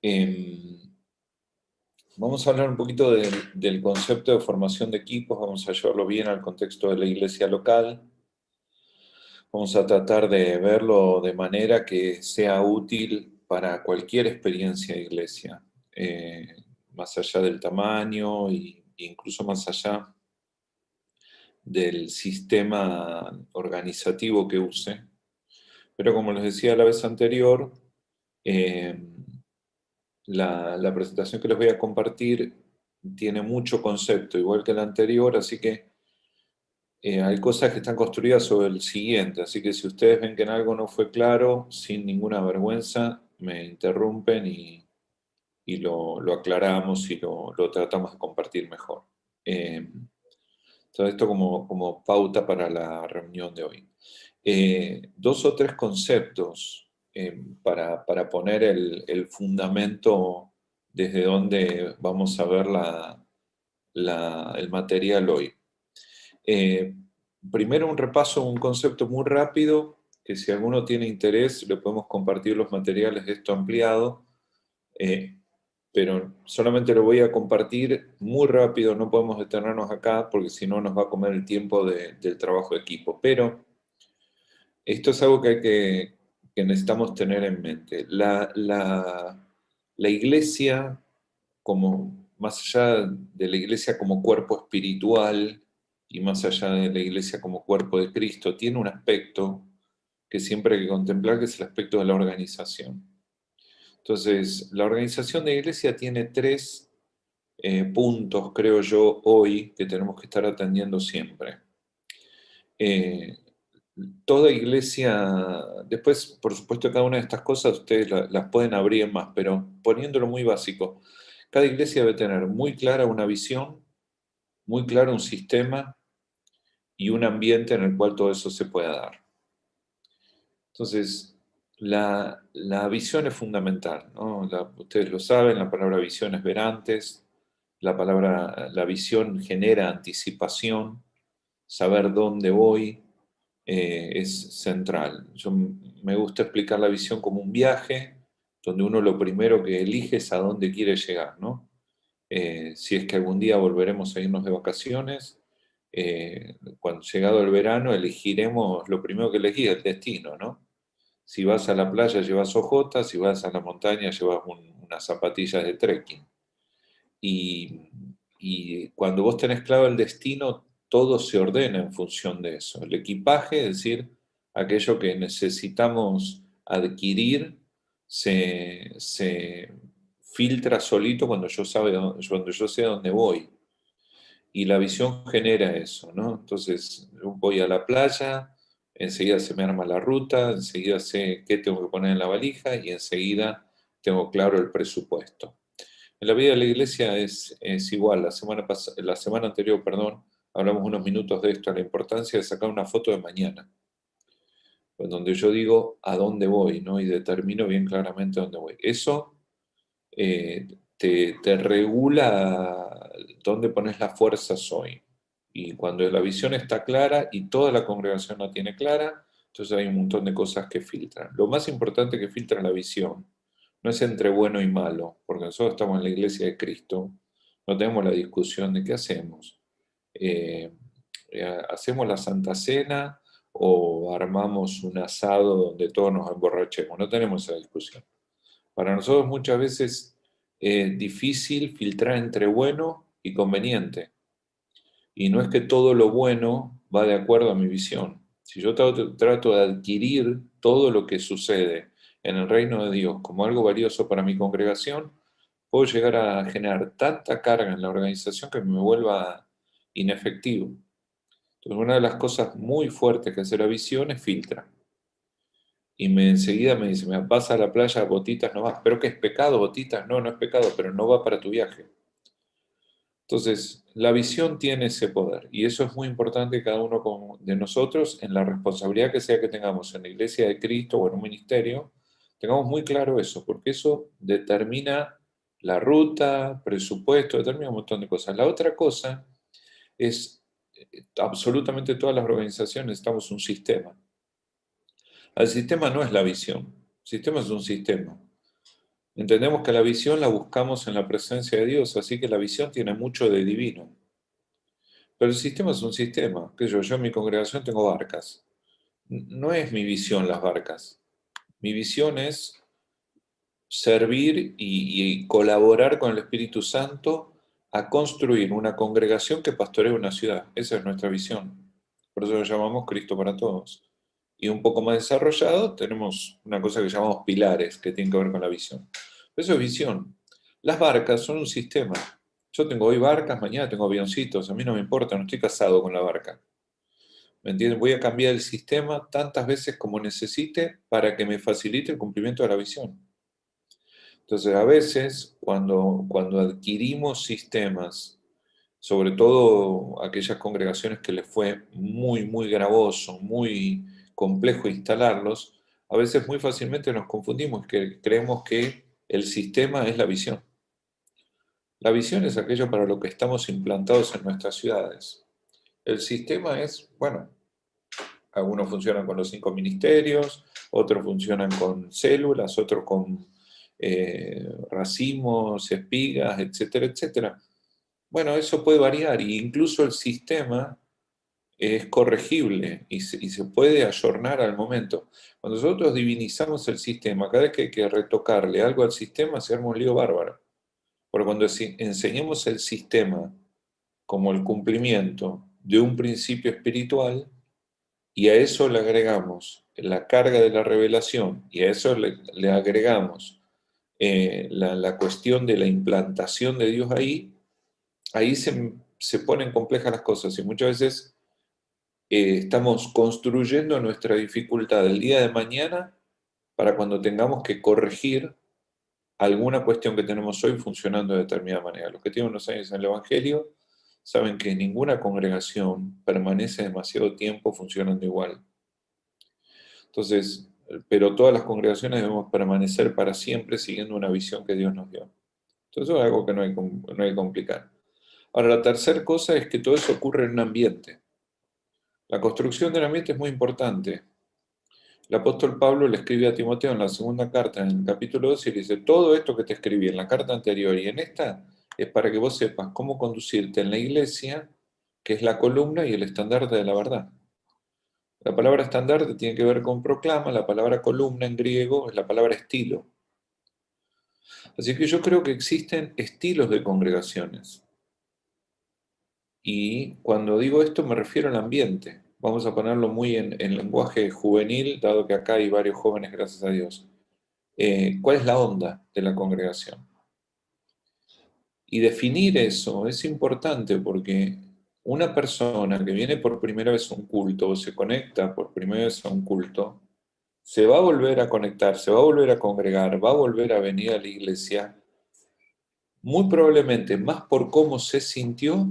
Em, Vamos a hablar un poquito del concepto de formación de equipos, vamos a llevarlo bien al contexto de la iglesia local, vamos a tratar de verlo de manera que sea útil para cualquier experiencia de iglesia, más allá del tamaño e incluso más allá del sistema organizativo que use. Pero como les decía la vez anterior, eh, la presentación que les voy a compartir tiene mucho concepto, igual que la anterior, así que hay cosas que están construidas sobre el siguiente, así que si ustedes ven que en algo no fue claro, sin ninguna vergüenza, me interrumpen y lo aclaramos y lo tratamos de compartir mejor. Eh, Todo esto como pauta para la reunión de hoy. Dos o tres conceptos para poner el fundamento desde donde vamos a ver el material hoy. Eh, Primero un repaso, un concepto muy rápido, que si alguno tiene interés, le podemos compartir los materiales de esto ampliado, eh, pero solamente lo voy a compartir muy rápido, no podemos detenernos acá porque si no nos va a comer el tiempo del trabajo de equipo. Pero esto es algo que necesitamos tener en mente. La iglesia, como, más allá de la iglesia como cuerpo espiritual y más allá de la iglesia como cuerpo de Cristo, tiene un aspecto que siempre hay que contemplar, que es el aspecto de la organización. Entonces, la organización de la iglesia tiene tres puntos, creo yo, hoy que tenemos que estar atendiendo siempre. Eh, Toda iglesia, después, por supuesto, cada una de estas cosas ustedes las pueden abrir más, pero poniéndolo muy básico, cada iglesia debe tener muy clara una visión, muy claro un sistema y un ambiente en el cual todo eso se pueda dar. Entonces, la visión es fundamental, ¿no? Ustedes lo saben, la palabra visión es ver antes, la visión genera anticipación, saber dónde voy es central. Me gusta explicar la visión como un viaje, donde uno lo primero que elige es a dónde quiere llegar, ¿no? Si es que algún día volveremos a irnos de vacaciones, cuando llegado el verano elegiremos, lo primero que elegí es el destino, ¿no? Si vas a la playa llevas ojotas, si vas a la montaña llevas unas zapatillas de trekking. Y, y cuando vos tenés claro el destino, todo se ordena en función de eso. El equipaje, es decir, aquello que necesitamos adquirir, se filtra solito cuando yo sé dónde voy. Y la visión genera eso, ¿no? Entonces, yo voy a la playa, enseguida se me arma la ruta, enseguida sé qué tengo que poner en la valija y enseguida tengo claro el presupuesto. En la vida de la iglesia es igual. La semana anterior, perdón, hablamos unos minutos de esto, la importancia de sacar una foto de mañana, en donde yo digo a dónde voy, ¿no? Y determino bien claramente a dónde voy. Eso te regula dónde pones las fuerzas hoy. Y cuando la visión está clara y toda la congregación la tiene clara, entonces hay un montón de cosas que filtran. Lo más importante que filtra la visión no es entre bueno y malo, porque nosotros estamos en la iglesia de Cristo, no tenemos la discusión de qué hacemos. Eh, ¿Hacemos la Santa Cena o armamos un asado donde todos nos emborrachemos? No tenemos esa discusión. Para nosotros muchas veces es difícil filtrar entre bueno y conveniente. Y no es que todo lo bueno va de acuerdo a mi visión. Si yo trato de adquirir todo lo que sucede en el reino de Dios como algo valioso para mi congregación, puedo llegar a generar tanta carga en la organización que me vuelva inefectivo. Entonces, una de las cosas muy fuertes que hace la visión es filtrar. Y enseguida me dice, vas a la playa, botitas no vas. ¿Pero qué es pecado, botitas? No, no es pecado, pero no va para tu viaje. Entonces, la visión tiene ese poder y eso es muy importante cada uno de nosotros en la responsabilidad que sea que tengamos en la iglesia de Cristo o en un ministerio, tengamos muy claro eso, porque eso determina la ruta, presupuesto, determina un montón de cosas. La otra cosa es, absolutamente todas las organizaciones estamos un sistema. El sistema no es la visión, el sistema es un sistema. Entendemos que la visión la buscamos en la presencia de Dios, así que la visión tiene mucho de divino. Pero el sistema es un sistema, que yo en mi congregación tengo barcas. No es mi visión las barcas. Mi visión es servir y colaborar con el Espíritu Santo a construir una congregación que pastoree una ciudad. Esa es nuestra visión. Por eso lo llamamos Cristo para Todos. Y un poco más desarrollado tenemos una cosa que llamamos pilares, que tienen que ver con la visión. Eso es visión. Las barcas son un sistema. Yo tengo hoy barcas, mañana tengo avioncitos, a mí no me importa, no estoy casado con la barca. ¿Me entienden? Voy a cambiar el sistema tantas veces como necesite para que me facilite el cumplimiento de la visión. Entonces, a veces, cuando adquirimos sistemas, sobre todo aquellas congregaciones que les fue muy, muy gravoso, muy complejo instalarlos, a veces muy fácilmente nos confundimos, que creemos que el sistema es la visión. La visión es aquello para lo que estamos implantados en nuestras ciudades. El sistema es, bueno, algunos funcionan con los 5 ministerios, otros funcionan con células, otros con racimos, espigas, etcétera, etcétera. Bueno, eso puede variar e incluso el sistema es corregible y se puede ayornar al momento. Cuando nosotros divinizamos el sistema, cada vez que hay que retocarle algo al sistema, se arma un lío bárbaro. Porque cuando enseñamos el sistema como el cumplimiento de un principio espiritual, y a eso le agregamos la carga de la revelación, y a eso le agregamos la cuestión de la implantación de Dios ahí se ponen complejas las cosas, y muchas veces estamos construyendo nuestra dificultad del día de mañana para cuando tengamos que corregir alguna cuestión que tenemos hoy funcionando de determinada manera. Los que tienen unos años en el Evangelio saben que ninguna congregación permanece demasiado tiempo funcionando igual. Entonces, pero todas las congregaciones debemos permanecer para siempre siguiendo una visión que Dios nos dio. Entonces, eso es algo que no hay que complicar. Ahora, la tercera cosa es que todo eso ocurre en un ambiente. La construcción del ambiente es muy importante. El apóstol Pablo le escribe a Timoteo en la segunda carta, en el capítulo 2, y le dice, todo esto que te escribí en la carta anterior y en esta es para que vos sepas cómo conducirte en la iglesia, que es la columna y el estandarte de la verdad. La palabra estandarte tiene que ver con proclama, la palabra columna en griego es la palabra estilo. Así que yo creo que existen estilos de congregaciones. Y cuando digo esto me refiero al ambiente. Vamos a ponerlo muy en lenguaje juvenil, dado que acá hay varios jóvenes, gracias a Dios. ¿Cuál es la onda de la congregación? Y definir eso es importante porque una persona que viene por primera vez a un culto o se conecta por primera vez a un culto, se va a volver a conectar, se va a volver a congregar, va a volver a venir a la iglesia, muy probablemente más por cómo se sintió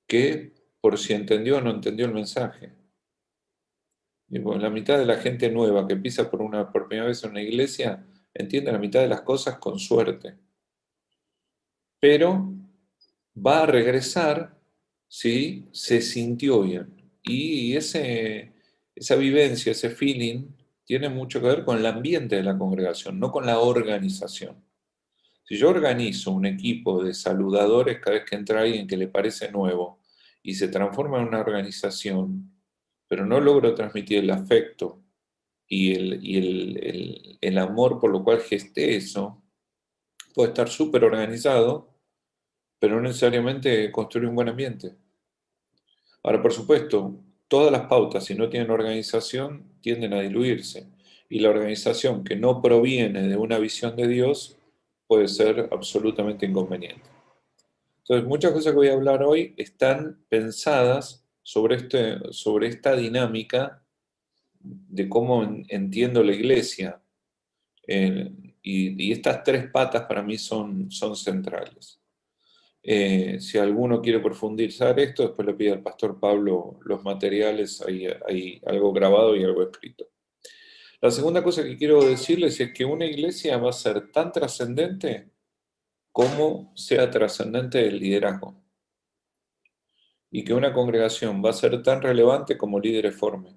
que por si entendió o no entendió el mensaje. Y bueno, la mitad de la gente nueva que pisa por primera vez en una iglesia entiende la mitad de las cosas con suerte, pero va a regresar si se sintió bien. Y esa vivencia, ese feeling, tiene mucho que ver con el ambiente de la congregación, no con la organización. Si yo organizo un equipo de saludadores cada vez que entra alguien que le parece nuevo y se transforma en una organización, pero no logro transmitir el afecto y el amor por lo cual gesté eso, puedo estar súper organizado, pero no necesariamente construir un buen ambiente. Ahora, por supuesto, todas las pautas, si no tienen organización, tienden a diluirse. Y la organización que no proviene de una visión de Dios puede ser absolutamente inconveniente. Entonces, muchas cosas que voy a hablar hoy están pensadas sobre esta dinámica de cómo entiendo la iglesia. Eh, y estas tres patas para mí son centrales. Si alguno quiere profundizar esto, después le pido al pastor Pablo los materiales, hay algo grabado y algo escrito. La segunda cosa que quiero decirles es que una iglesia va a ser tan trascendente como sea trascendente el liderazgo. Y que una congregación va a ser tan relevante como líderes forme.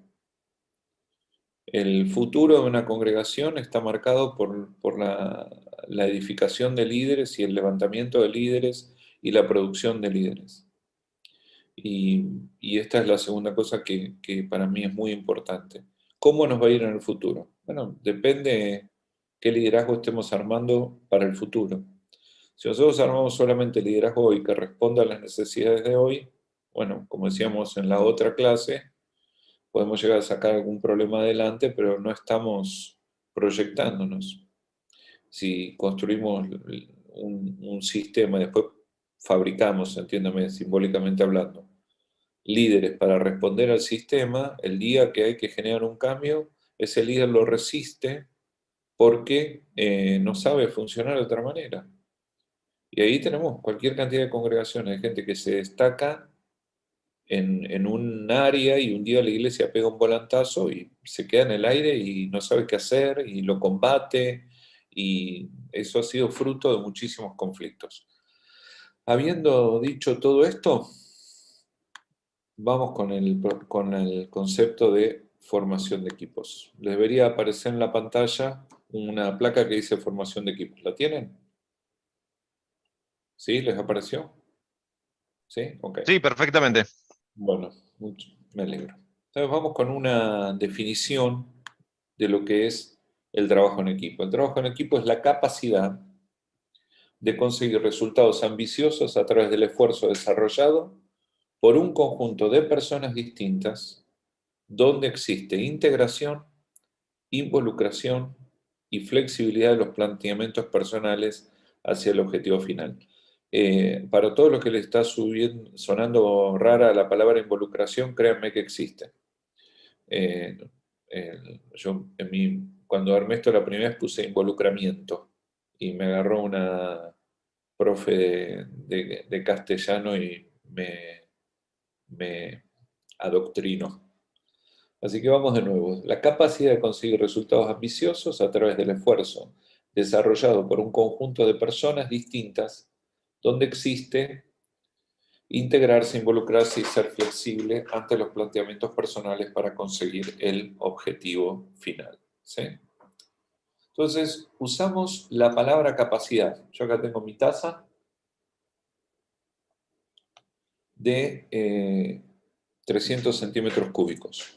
El futuro de una congregación está marcado por la edificación de líderes y el levantamiento de líderes y la producción de líderes. Y esta es la segunda cosa que para mí es muy importante. ¿Cómo nos va a ir en el futuro? Bueno, depende qué liderazgo estemos armando para el futuro. Si nosotros armamos solamente liderazgo hoy que responda a las necesidades de hoy, bueno, como decíamos en la otra clase, podemos llegar a sacar algún problema adelante, pero no estamos proyectándonos. Si construimos un sistema y después fabricamos, entiéndame, simbólicamente hablando, líderes para responder al sistema, el día que hay que generar un cambio, ese líder lo resiste porque no sabe funcionar de otra manera. Y ahí tenemos cualquier cantidad de congregaciones, de gente que se destaca en un área y un día la iglesia pega un volantazo y se queda en el aire y no sabe qué hacer y lo combate, y eso ha sido fruto de muchísimos conflictos. Habiendo dicho todo esto, vamos con el concepto de formación de equipos. Les debería aparecer en la pantalla una placa que dice formación de equipos. ¿La tienen? ¿Sí? ¿Les apareció? ¿Sí? Ok. Sí, perfectamente. Bueno, me alegro. Entonces vamos con una definición de lo que es el trabajo en equipo. El trabajo en equipo es la capacidad de conseguir resultados ambiciosos a través del esfuerzo desarrollado por un conjunto de personas distintas donde existe integración, involucración y flexibilidad de los planteamientos personales hacia el objetivo final. Para todos los que le está sonando rara la palabra involucración, créanme que existe. Eh, yo cuando armé esto la primera vez puse involucramiento y me agarró una profe de castellano y me adoctrinó. Así que vamos de nuevo. La capacidad de conseguir resultados ambiciosos a través del esfuerzo desarrollado por un conjunto de personas distintas donde existe integrarse, involucrarse y ser flexible ante los planteamientos personales para conseguir el objetivo final. ¿Sí? Entonces, usamos la palabra capacidad. Yo acá tengo mi taza de 300 centímetros cúbicos.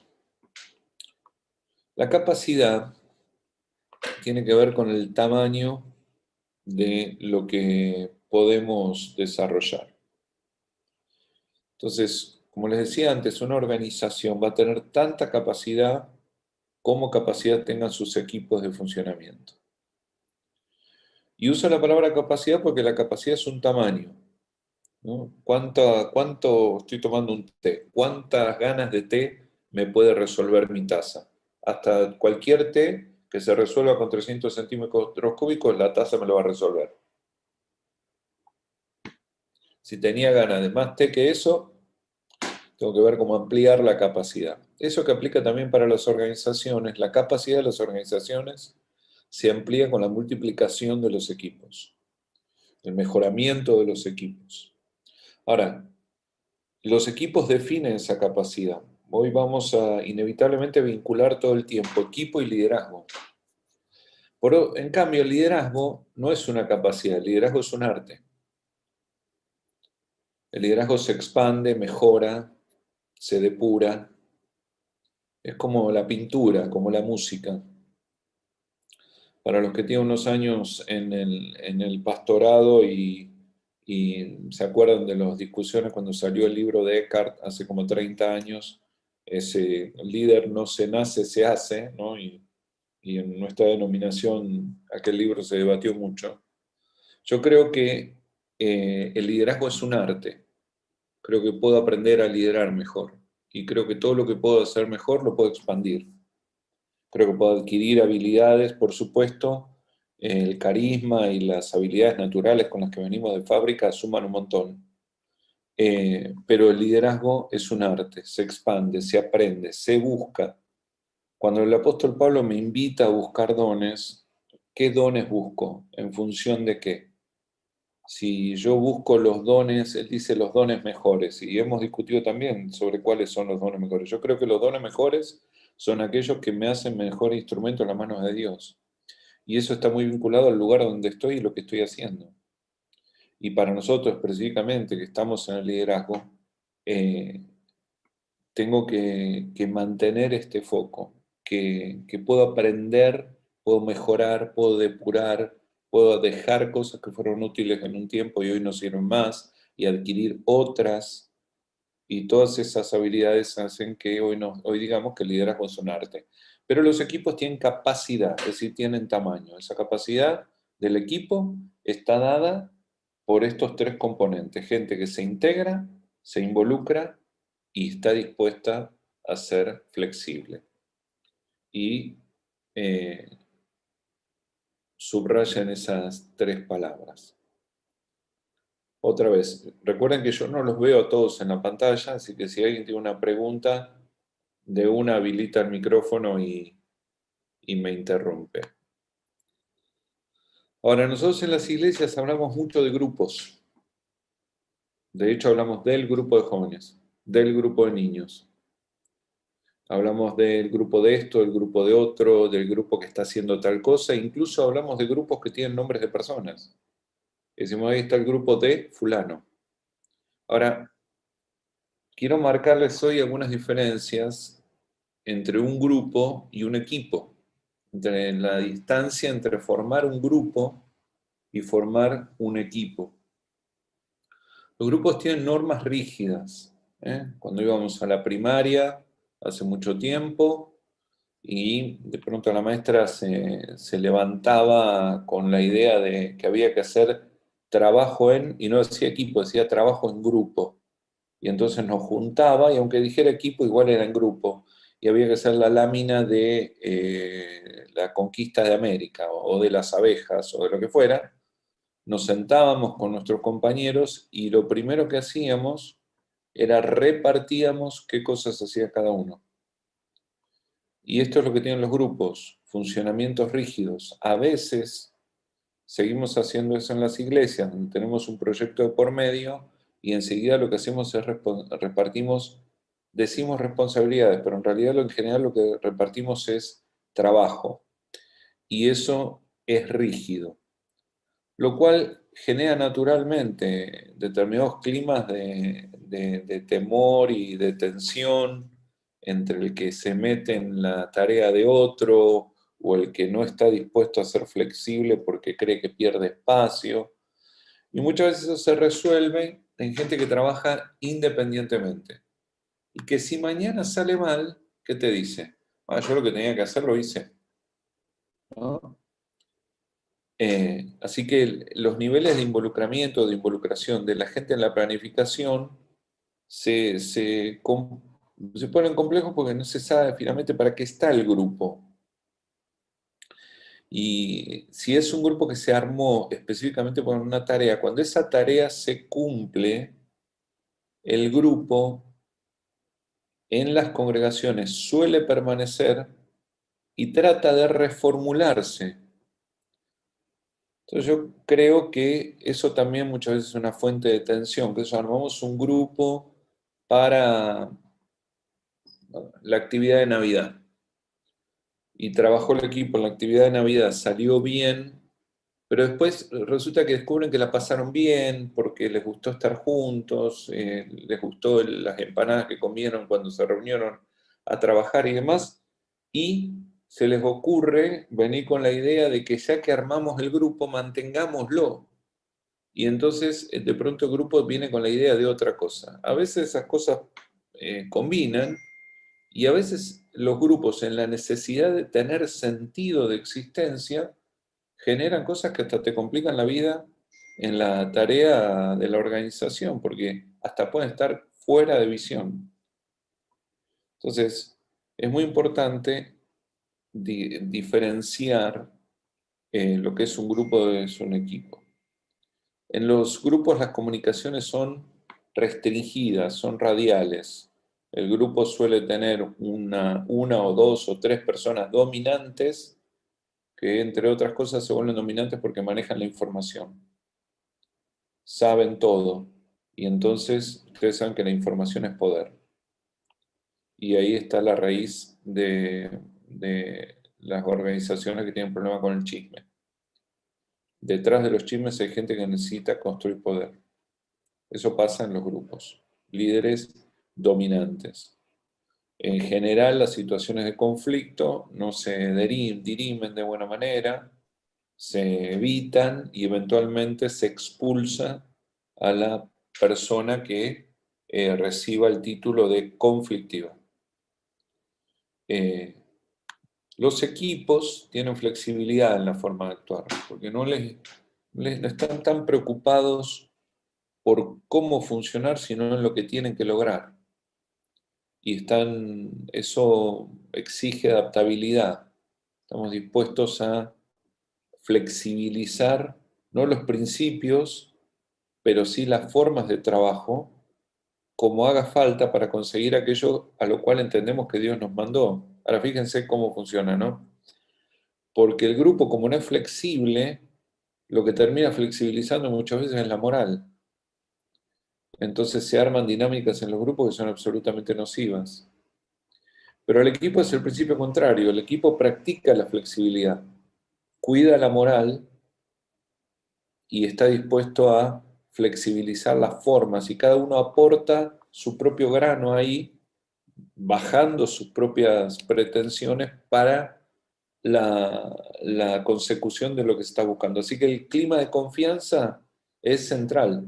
La capacidad tiene que ver con el tamaño de lo que podemos desarrollar. Entonces, como les decía antes, una organización va a tener tanta capacidad como capacidad tengan sus equipos de funcionamiento. Y uso la palabra capacidad porque la capacidad es un tamaño, ¿no? ¿Cuánto estoy tomando un té? ¿Cuántas ganas de té me puede resolver mi taza? Hasta cualquier té que se resuelva con 300 centímetros cúbicos, la taza me lo va a resolver. Si tenía ganas de más té que eso, tengo que ver cómo ampliar la capacidad. Eso que aplica también para las organizaciones, la capacidad de las organizaciones se amplía con la multiplicación de los equipos, el mejoramiento de los equipos. Ahora, los equipos definen esa capacidad. Hoy vamos a inevitablemente vincular todo el tiempo equipo y liderazgo. En cambio, el liderazgo no es una capacidad, el liderazgo es un arte. El liderazgo se expande, mejora, se depura. Es como la pintura, como la música. Para los que tienen unos años en el pastorado y se acuerdan de las discusiones cuando salió el libro de Eckhart hace como 30 años, ese líder no se nace, se hace, ¿no? Y en nuestra denominación aquel libro se debatió mucho. Yo creo que el liderazgo es un arte. Creo que puedo aprender a liderar mejor. Y creo que todo lo que puedo hacer mejor lo puedo expandir. Creo que puedo adquirir habilidades, por supuesto, el carisma y las habilidades naturales con las que venimos de fábrica suman un montón. Pero el liderazgo es un arte, se expande, se aprende, se busca. Cuando el apóstol Pablo me invita a buscar dones, ¿qué dones busco? ¿En función de qué? Si yo busco los dones, él dice los dones mejores, y hemos discutido también sobre cuáles son los dones mejores. Yo creo que los dones mejores son aquellos que me hacen mejor instrumento en las manos de Dios. Y eso está muy vinculado al lugar donde estoy y lo que estoy haciendo. Y para nosotros específicamente, que estamos en el liderazgo, eh, tengo que mantener este foco, que puedo aprender, puedo mejorar, puedo depurar, puedo dejar cosas que fueron útiles en un tiempo y hoy no sirven más, y adquirir otras, y todas esas habilidades hacen que hoy digamos que el liderazgo es un arte. Pero los equipos tienen capacidad, es decir, tienen tamaño. Esa capacidad del equipo está dada por estos tres componentes: gente que se integra, se involucra y está dispuesta a ser flexible. Y subrayan esas tres palabras. Otra vez, recuerden que yo no los veo a todos en la pantalla, así que si alguien tiene una pregunta, de una habilita el micrófono y me interrumpe. Ahora, nosotros en las iglesias hablamos mucho de grupos. De hecho, hablamos del grupo de jóvenes, del grupo de niños. Hablamos del grupo de esto, del grupo de otro, del grupo que está haciendo tal cosa. Incluso hablamos de grupos que tienen nombres de personas. Decimos, ahí está el grupo de fulano. Ahora, quiero marcarles hoy algunas diferencias entre un grupo y un equipo. Entre la distancia entre formar un grupo y formar un equipo. Los grupos tienen normas rígidas. Cuando íbamos a la primaria, hace mucho tiempo, y de pronto la maestra se levantaba con la idea de que había que hacer trabajo y no decía equipo, decía trabajo en grupo. Y entonces nos juntaba, y aunque dijera equipo, igual era en grupo. Y había que hacer la lámina de la conquista de América, o de las abejas, o de lo que fuera. Nos sentábamos con nuestros compañeros y lo primero que hacíamos era repartíamos qué cosas hacía cada uno. Y esto es lo que tienen los grupos, funcionamientos rígidos. A veces seguimos haciendo eso en las iglesias, donde tenemos un proyecto de por medio y enseguida lo que hacemos es repartimos, decimos responsabilidades, pero en realidad en general lo que repartimos es trabajo. Y eso es rígido, lo cual genera naturalmente determinados climas de temor y de tensión entre el que se mete en la tarea de otro o el que no está dispuesto a ser flexible porque cree que pierde espacio. Y muchas veces eso se resuelve en gente que trabaja independientemente. Y que si mañana sale mal, ¿qué te dice? Ah, yo lo que tenía que hacer lo hice, ¿no? Así que los niveles de involucramiento, de involucración de la gente en la planificación se ponen complejos porque no se sabe finalmente para qué está el grupo. Y si es un grupo que se armó específicamente por una tarea, cuando esa tarea se cumple, el grupo en las congregaciones suele permanecer y trata de reformularse. Entonces yo creo que eso también muchas veces es una fuente de tensión, que eso armamos un grupo para la actividad de Navidad. Y trabajó el equipo en la actividad de Navidad, salió bien, pero después resulta que descubren que la pasaron bien porque les gustó estar juntos, les gustó las empanadas que comieron cuando se reunieron a trabajar y demás, y se les ocurre venir con la idea de que ya que armamos el grupo, mantengámoslo. Y entonces de pronto el grupo viene con la idea de otra cosa. A veces esas cosas combinan, y a veces los grupos en la necesidad de tener sentido de existencia generan cosas que hasta te complican la vida en la tarea de la organización, porque hasta pueden estar fuera de visión. Entonces, es muy importante diferenciar lo que es un grupo de un equipo. En los grupos las comunicaciones son restringidas, son radiales. El grupo suele tener una o dos o tres personas dominantes que, entre otras cosas, se vuelven dominantes porque manejan la información. Saben todo. Y entonces ustedes saben que la información es poder. Y ahí está la raíz de las organizaciones que tienen problemas con el chisme. Detrás de los chismes hay gente que necesita construir poder. Eso pasa en los grupos. Líderes dominantes. En general, las situaciones de conflicto no se dirimen de buena manera, se evitan y eventualmente se expulsa a la persona que reciba el título de conflictiva. Los equipos tienen flexibilidad en la forma de actuar, porque no están tan preocupados por cómo funcionar, sino en lo que tienen que lograr. Y eso exige adaptabilidad. Estamos dispuestos a flexibilizar, no los principios, pero sí las formas de trabajo, como haga falta para conseguir aquello a lo cual entendemos que Dios nos mandó. Ahora fíjense cómo funciona, ¿no? Porque el grupo, como no es flexible, lo que termina flexibilizando muchas veces es la moral. Entonces se arman dinámicas en los grupos que son absolutamente nocivas. Pero el equipo es el principio contrario, el equipo practica la flexibilidad, cuida la moral y está dispuesto a flexibilizar las formas y cada uno aporta su propio grano ahí, bajando sus propias pretensiones para la consecución de lo que se está buscando. Así que el clima de confianza es central,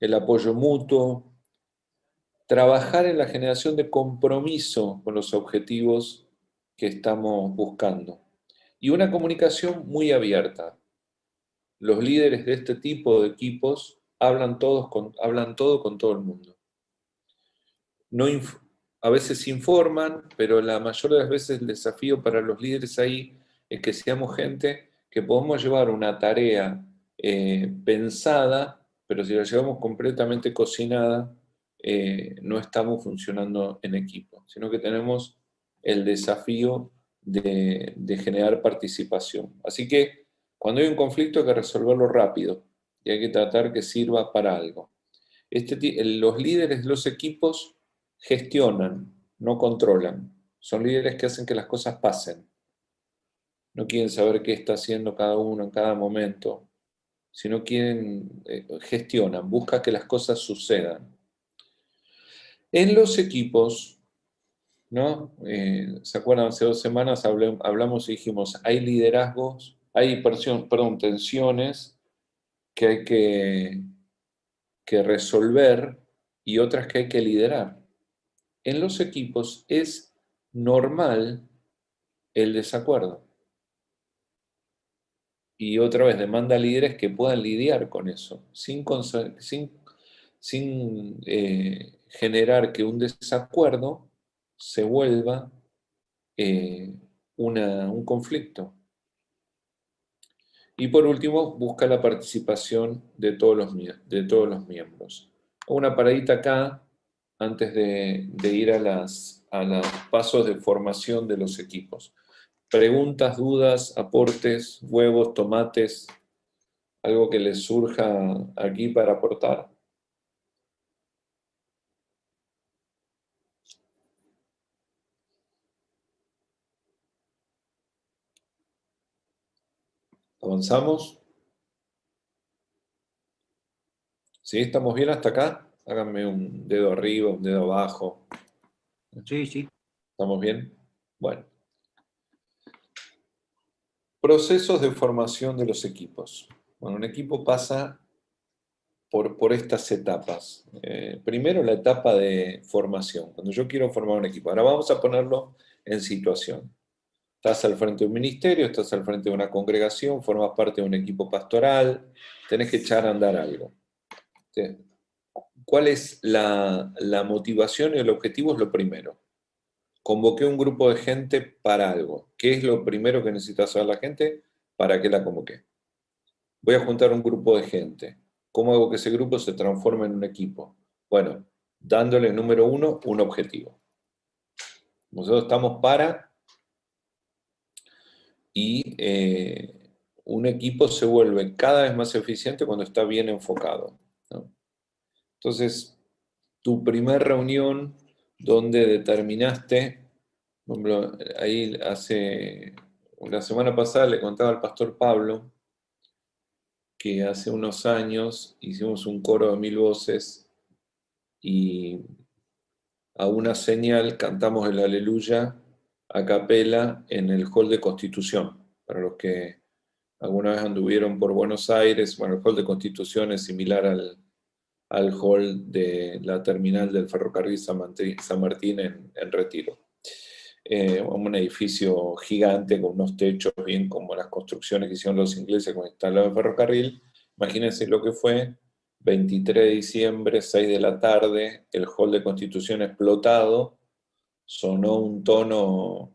el apoyo mutuo, trabajar en la generación de compromiso con los objetivos que estamos buscando y una comunicación muy abierta. Los líderes de este tipo de equipos hablan todo con todo el mundo. No a veces informan, pero la mayor de las veces el desafío para los líderes ahí es que seamos gente que podemos llevar una tarea pensada, pero si la llevamos completamente cocinada, no estamos funcionando en equipo, sino que tenemos el desafío de generar participación. Así que cuando hay un conflicto hay que resolverlo rápido y hay que tratar que sirva para algo. Los líderes de los equipos gestionan, no controlan. Son líderes que hacen que las cosas pasen. No quieren saber qué está haciendo cada uno en cada momento, sino gestionan, buscan que las cosas sucedan. En los equipos, ¿no? ¿Se acuerdan? Hace 2 semanas hablamos y dijimos, hay liderazgos, hay tensiones que hay que resolver y otras que hay que liderar. En los equipos es normal el desacuerdo. Y otra vez demanda líderes que puedan lidiar con eso, sin generar que un desacuerdo se vuelva un conflicto. Y por último, busca la participación de todos los miembros. Hago una paradita acá antes de ir a los pasos de formación de los equipos. Preguntas, dudas, aportes, huevos, tomates, algo que les surja aquí para aportar. ¿Avanzamos? ¿Sí? ¿Estamos bien hasta acá? Háganme un dedo arriba, un dedo abajo. Sí, sí. ¿Estamos bien? Bueno. Procesos de formación de los equipos. Bueno, un equipo pasa por estas etapas. Primero, la etapa de formación, cuando yo quiero formar un equipo. Ahora vamos a ponerlo en situación. Estás al frente de un ministerio, estás al frente de una congregación, formas parte de un equipo pastoral, tenés que echar a andar algo. ¿Cuál es la motivación y el objetivo? Es lo primero. Convoqué un grupo de gente para algo. ¿Qué es lo primero que necesita saber la gente? ¿Para qué la convoqué? Voy a juntar un grupo de gente. ¿Cómo hago que ese grupo se transforme en un equipo? Bueno, dándole, número uno, un objetivo. Nosotros estamos para y un equipo se vuelve cada vez más eficiente cuando está bien enfocado, ¿no? Entonces, tu primer reunión donde determinaste Por ejemplo, ahí la semana pasada le contaba al pastor Pablo que hace unos años hicimos un coro de 1000 voces y a una señal cantamos el Aleluya a capela en el Hall de Constitución. Para los que alguna vez anduvieron por Buenos Aires, bueno, el Hall de Constitución es similar al hall de la terminal del ferrocarril San Martín en Retiro. Un edificio gigante con unos techos bien como las construcciones que hicieron los ingleses cuando instalaron el ferrocarril. Imagínense lo que fue, 23 de diciembre, 6 de la tarde, el hall de Constitución explotado, sonó un tono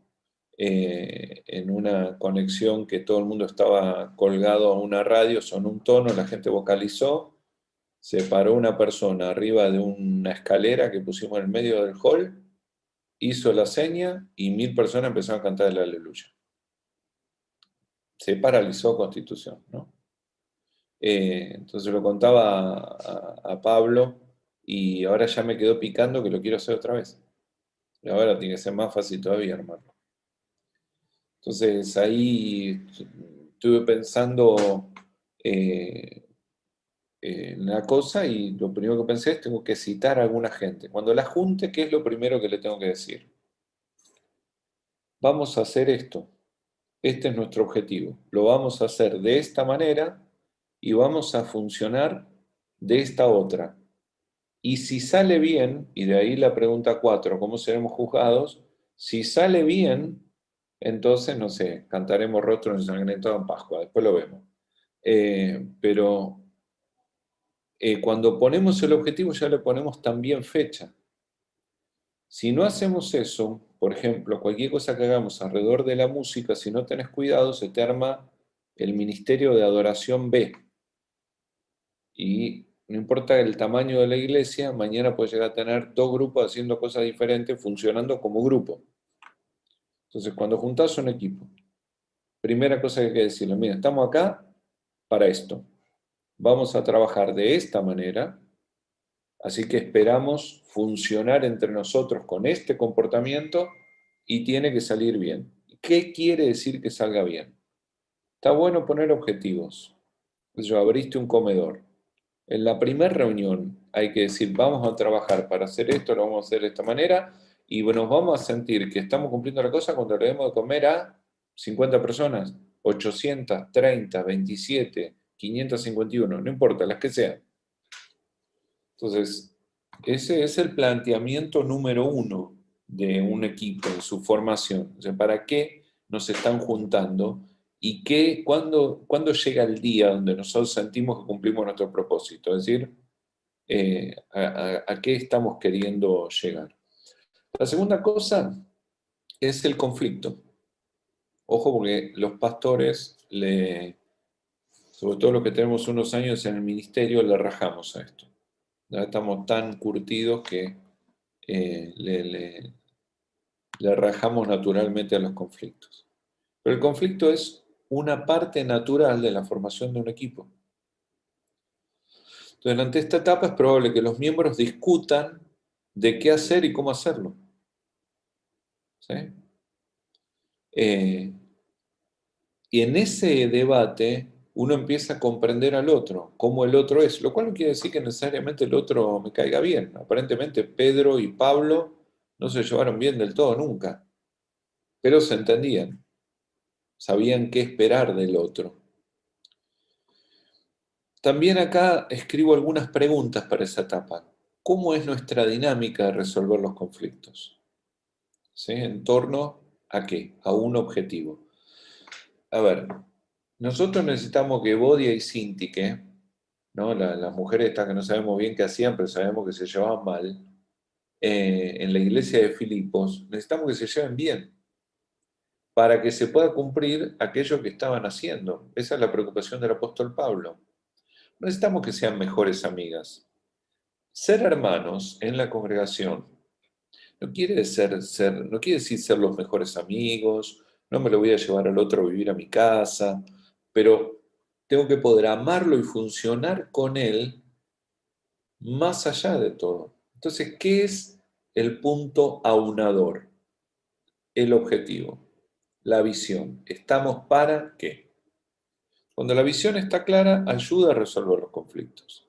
en una conexión que todo el mundo estaba colgado a una radio, sonó un tono, la gente vocalizó, se paró una persona arriba de una escalera que pusimos en el medio del hall, hizo la seña y 1000 personas empezaron a cantar el Aleluya. Se paralizó Constitución, ¿no? Entonces lo contaba a Pablo y ahora ya me quedó picando que lo quiero hacer otra vez. Y ahora tiene que ser más fácil todavía armarlo. Entonces ahí estuve pensando en la cosa y lo primero que pensé es tengo que citar a alguna gente. Cuando la junte, ¿qué es lo primero que le tengo que decir? Vamos a hacer esto. Este es nuestro objetivo. Lo vamos a hacer de esta manera y vamos a funcionar de esta otra. Y si sale bien, y de ahí la pregunta 4, ¿cómo seremos juzgados? Si sale bien, entonces, no sé, cantaremos rostro ensangrentado en Pascua, después lo vemos. Pero cuando ponemos el objetivo ya le ponemos también fecha. Si no hacemos eso, por ejemplo, cualquier cosa que hagamos alrededor de la música, si no tenés cuidado, se te arma el ministerio de adoración B. Y no importa el tamaño de la iglesia, mañana puedes llegar a tener 2 grupos haciendo cosas diferentes, funcionando como grupo. Entonces, cuando juntás un equipo, primera cosa que hay que decirle, mira, estamos acá para esto. Vamos a trabajar de esta manera, así que esperamos funcionar entre nosotros con este comportamiento y tiene que salir bien. ¿Qué quiere decir que salga bien? Está bueno poner objetivos. Yo abriste un comedor. En la primera reunión hay que decir, vamos a trabajar para hacer esto, lo vamos a hacer de esta manera, y nos vamos a sentir que estamos cumpliendo la cosa cuando le demos de comer a 50 personas, 830, 27, 551, no importa, las que sean. Entonces, ese es el planteamiento número 1 de un equipo en su formación. O sea, ¿para qué nos están juntando? ¿Y cuándo llega el día donde nosotros sentimos que cumplimos nuestro propósito? Es decir, a qué estamos queriendo llegar. La segunda cosa es el conflicto. Ojo, porque los pastores, sobre todo los que tenemos unos años en el ministerio, le rajamos a esto. Ya estamos tan curtidos que le rajamos naturalmente a los conflictos. Pero el conflicto es una parte natural de la formación de un equipo. Durante esta etapa es probable que los miembros discutan de qué hacer y cómo hacerlo. ¿Sí? Y en ese debate uno empieza a comprender al otro, cómo el otro es, lo cual no quiere decir que necesariamente el otro me caiga bien. Aparentemente Pedro y Pablo no se llevaron bien del todo nunca, pero se entendían, sabían qué esperar del otro. También acá escribo algunas preguntas para esa etapa. ¿Cómo es nuestra dinámica de resolver los conflictos? ¿Sí? ¿En torno a qué? A un objetivo. A ver, nosotros necesitamos que Bodia y Sintique, ¿no? Las mujeres estas que no sabemos bien qué hacían, pero sabemos que se llevaban mal, en la iglesia de Filipos, necesitamos que se lleven bien para que se pueda cumplir aquello que estaban haciendo. Esa es la preocupación del apóstol Pablo. Necesitamos que sean mejores amigas. Ser hermanos en la congregación no quiere no quiere decir ser los mejores amigos, no me lo voy a llevar al otro a vivir a mi casa, pero tengo que poder amarlo y funcionar con él más allá de todo. Entonces, ¿qué es el punto aunador? el objetivo, la visión. ¿Estamos para qué? Cuando la visión está clara, ayuda a resolver los conflictos.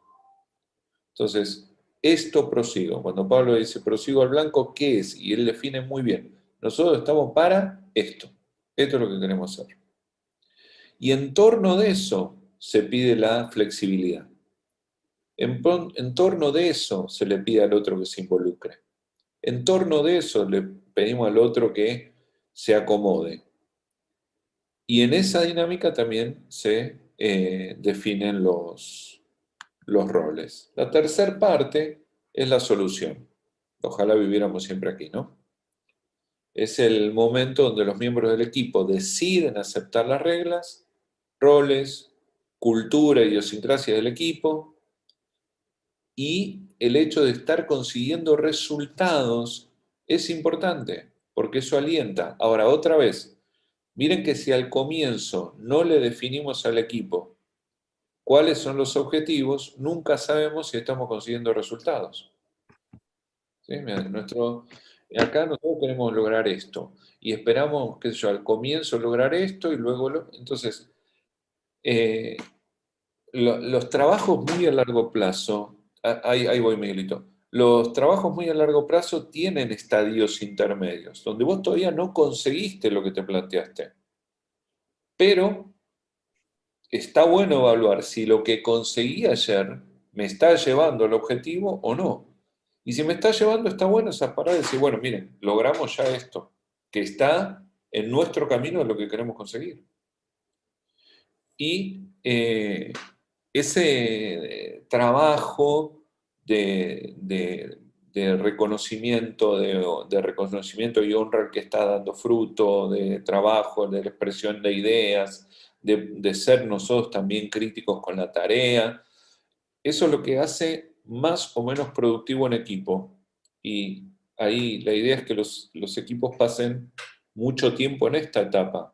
Entonces, esto prosigo. Cuando Pablo dice prosigo al blanco, ¿qué es? Y él define muy bien. Nosotros estamos para esto. Esto es lo que queremos hacer. Y en torno de eso se pide la flexibilidad. En torno de eso se le pide al otro que se involucre. En torno de eso le pedimos al otro que se acomode. Y en esa dinámica también se definen los roles. La tercera parte es la solución. Ojalá viviéramos siempre aquí, ¿no? Es el momento donde los miembros del equipo deciden aceptar las reglas, roles, cultura, idiosincrasia del equipo y el hecho de estar consiguiendo resultados es importante porque eso alienta. Ahora, otra vez, miren que si al comienzo no le definimos al equipo cuáles son los objetivos, nunca sabemos si estamos consiguiendo resultados. ¿Sí? Mira, acá nosotros queremos lograr esto y esperamos, qué sé yo, al comienzo lograr esto y luego entonces, eh, los trabajos muy a largo plazo, ahí voy Miguelito, los trabajos muy a largo plazo tienen estadios intermedios, donde vos todavía no conseguiste lo que te planteaste, pero está bueno evaluar si lo que conseguí ayer me está llevando al objetivo o no. Y si me está llevando, está bueno esa parada de decir, bueno, miren, logramos ya esto, que está en nuestro camino de lo que queremos conseguir. Y ese trabajo de reconocimiento, de reconocimiento y honra al que está dando fruto, de trabajo, de la expresión de ideas, de ser nosotros también críticos con la tarea. Eso es lo que hace más o menos productivo en equipo. Y ahí la idea es que los equipos pasen mucho tiempo en esta etapa.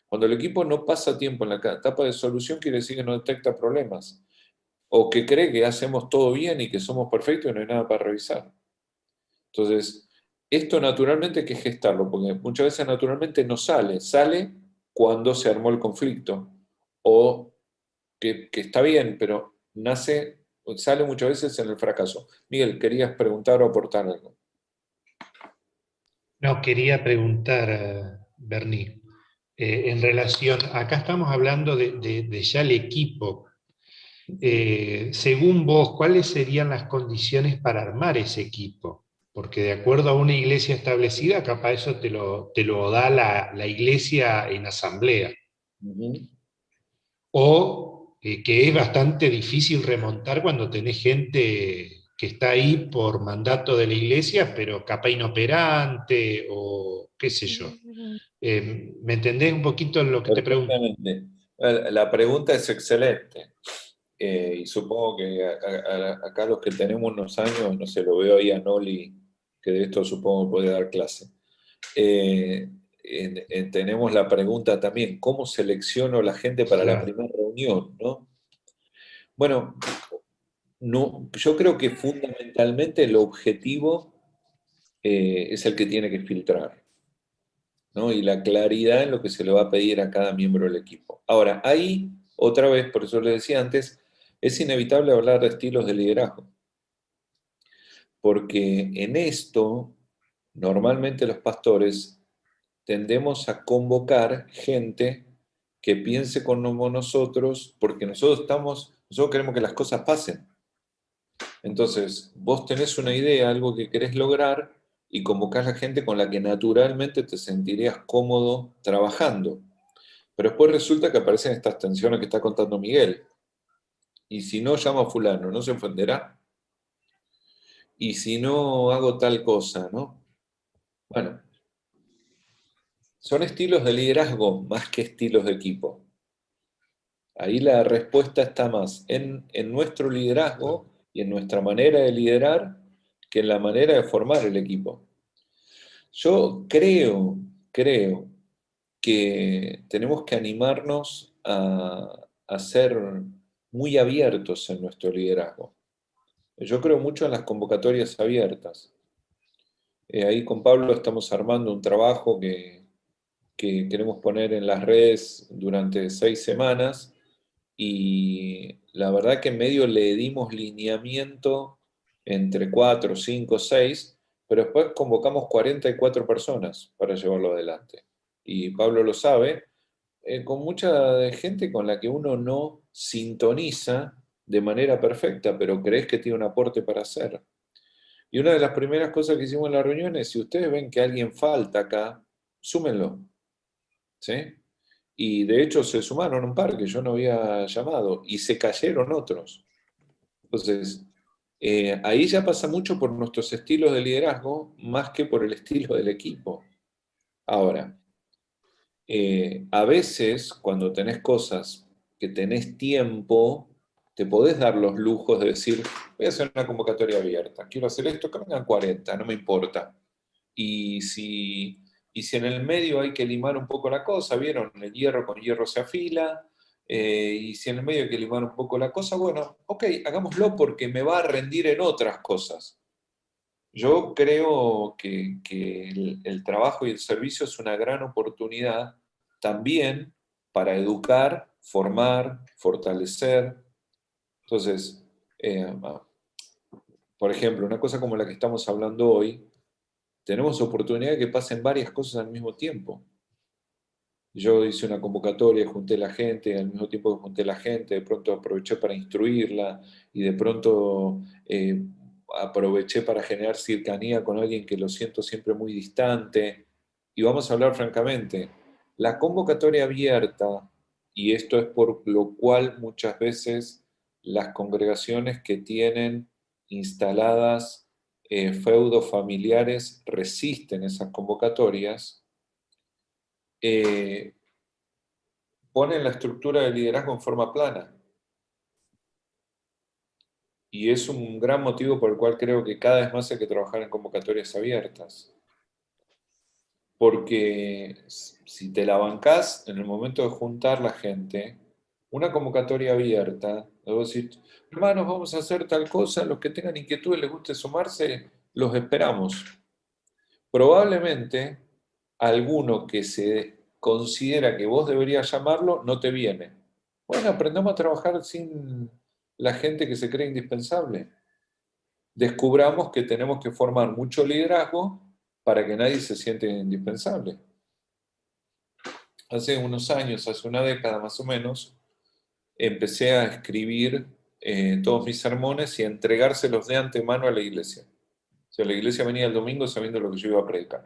Cuando el equipo no pasa tiempo en la etapa de solución, quiere decir que no detecta problemas. O que cree que hacemos todo bien y que somos perfectos y no hay nada para revisar. Entonces, esto naturalmente hay que gestarlo, porque muchas veces naturalmente no sale. Sale cuando se armó el conflicto. O que está bien, pero sale muchas veces en el fracaso. Miguel, ¿querías preguntar o aportar algo? No, quería preguntar, Bernie, en relación, acá estamos hablando de ya el equipo. Según vos, ¿cuáles serían las condiciones para armar ese equipo? Porque de acuerdo a una iglesia establecida, capaz eso te lo da la iglesia en asamblea. Ujú. O que es bastante difícil remontar cuando tenés gente que está ahí por mandato de la iglesia, pero capaz inoperante o qué sé yo. ¿Me entendés un poquito lo que te pregunto? Perfectamente. La pregunta es excelente. Y supongo que acá los que tenemos unos años, no sé, lo veo ahí a Noli, que de esto supongo que puede dar clase. Tenemos la pregunta también, ¿cómo selecciono la gente para la Claro. primera reunión, ¿no? Bueno, no, yo creo que fundamentalmente el objetivo es el que tiene que filtrar, ¿no? Y la claridad en lo que se le va a pedir a cada miembro del equipo. Ahora, ahí, otra vez, por eso le decía antes, es inevitable hablar de estilos de liderazgo, porque en esto, normalmente los pastores tendemos a convocar gente que piense como nosotros, porque nosotros queremos que las cosas pasen. Entonces, vos tenés una idea, algo que querés lograr, y convocás a la gente con la que naturalmente te sentirías cómodo trabajando. Pero después resulta que aparecen estas tensiones que está contando Miguel. Y si no llamo a fulano, ¿no se ofenderá? Y si no hago tal cosa, ¿no? Bueno, son estilos de liderazgo más que estilos de equipo. Ahí la respuesta está más en nuestro liderazgo y en nuestra manera de liderar que en la manera de formar el equipo. Yo creo que tenemos que animarnos a ser muy abiertos en nuestro liderazgo. Yo creo mucho en las convocatorias abiertas. Ahí con Pablo estamos armando un trabajo que queremos poner en las redes durante 6 semanas y la verdad que en medio le dimos lineamiento entre 4, 5, 6, pero después convocamos 44 personas para llevarlo adelante. Y Pablo lo sabe, con mucha gente con la que uno no sintoniza de manera perfecta, pero crees que tiene un aporte para hacer. Y una de las primeras cosas que hicimos en la reunión es, si ustedes ven que alguien falta acá, súmenlo, ¿sí? Y de hecho se sumaron un par que yo no había llamado y se cayeron otros. Entonces, ahí ya pasa mucho por nuestros estilos de liderazgo más que por el estilo del equipo. Ahora, a veces cuando tenés cosas que tenés tiempo, te podés dar los lujos de decir, voy a hacer una convocatoria abierta, quiero hacer esto, que vengan 40, no me importa. Y si en el medio hay que limar un poco la cosa, ¿vieron? El hierro con hierro se afila, y si en el medio hay que limar un poco la cosa, bueno, ok, hagámoslo porque me va a rendir en otras cosas. Yo creo que el trabajo y el servicio es una gran oportunidad también para educar, formar, fortalecer. Entonces, por ejemplo, una cosa como la que estamos hablando hoy, tenemos oportunidad de que pasen varias cosas al mismo tiempo. Yo hice una convocatoria, junté la gente, al mismo tiempo que junté la gente, de pronto aproveché para instruirla y de pronto aproveché para generar cercanía con alguien que lo siento siempre muy distante. Y vamos a hablar francamente, la convocatoria abierta, y esto es por lo cual muchas veces las congregaciones que tienen instaladas feudos familiares resisten esas convocatorias, eh, ponen la estructura de liderazgo en forma plana. Y es un gran motivo por el cual creo que cada vez más hay que trabajar en convocatorias abiertas. Porque si te la bancás en el momento de juntar la gente, una convocatoria abierta, luego decir, hermanos, vamos a hacer tal cosa, los que tengan inquietudes, les guste sumarse, los esperamos. Probablemente alguno que se considera que vos deberías llamarlo no te viene. Bueno, aprendamos a trabajar sin la gente que se cree indispensable. Descubramos que tenemos que formar mucho liderazgo para que nadie se siente indispensable. Hace unos años, hace una década más o menos, empecé a escribir todos mis sermones y a entregárselos de antemano a la iglesia. O sea, la iglesia venía el domingo sabiendo lo que yo iba a predicar.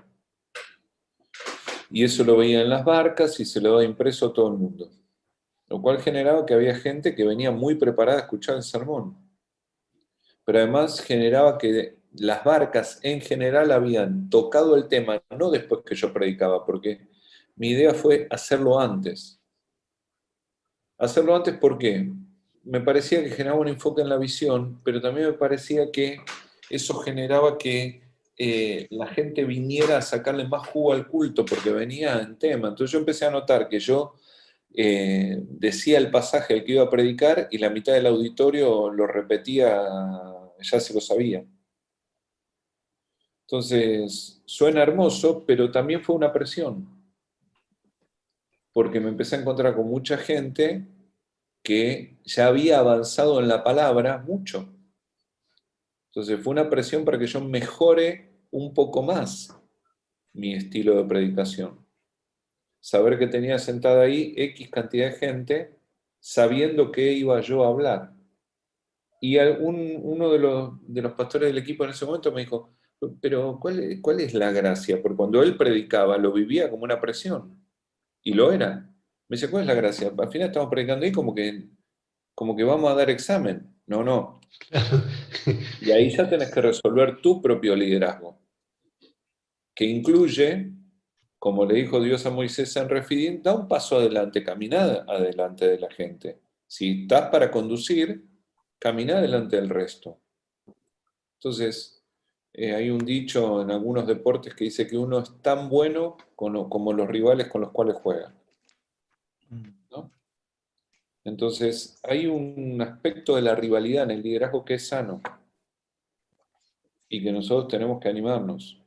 Y eso lo veía en las barcas y se lo daba impreso a todo el mundo. Lo cual generaba que había gente que venía muy preparada a escuchar el sermón. Pero además generaba que las barcas en general habían tocado el tema, no después que yo predicaba, porque mi idea fue hacerlo antes. Hacerlo antes porque me parecía que generaba un enfoque en la visión, pero también me parecía que eso generaba que la gente viniera a sacarle más jugo al culto porque venía en tema. Entonces yo empecé a notar que yo decía el pasaje al que iba a predicar y la mitad del auditorio lo repetía, ya se lo sabía. Entonces suena hermoso, pero también fue una presión, porque me empecé a encontrar con mucha gente que ya había avanzado en la palabra mucho. Entonces fue una presión para que yo mejore un poco más mi estilo de predicación. Saber que tenía sentada ahí X cantidad de gente, sabiendo que iba yo a hablar. Y uno de los pastores del equipo en ese momento me dijo, pero ¿cuál es la gracia? Porque cuando él predicaba lo vivía como una presión. Y lo era. Me dice, ¿cuál es la gracia? Al final estamos predicando ahí como que vamos a dar examen. No, no. Y ahí ya tenés que resolver tu propio liderazgo, que incluye, como le dijo Dios a Moisés en Refidim, da un paso adelante, camina adelante de la gente. Si estás para conducir, camina adelante del resto. Entonces, hay un dicho en algunos deportes que dice que uno es tan bueno como los rivales con los cuales juega, ¿no? Entonces, hay un aspecto de la rivalidad en el liderazgo que es sano y que nosotros tenemos que animarnos.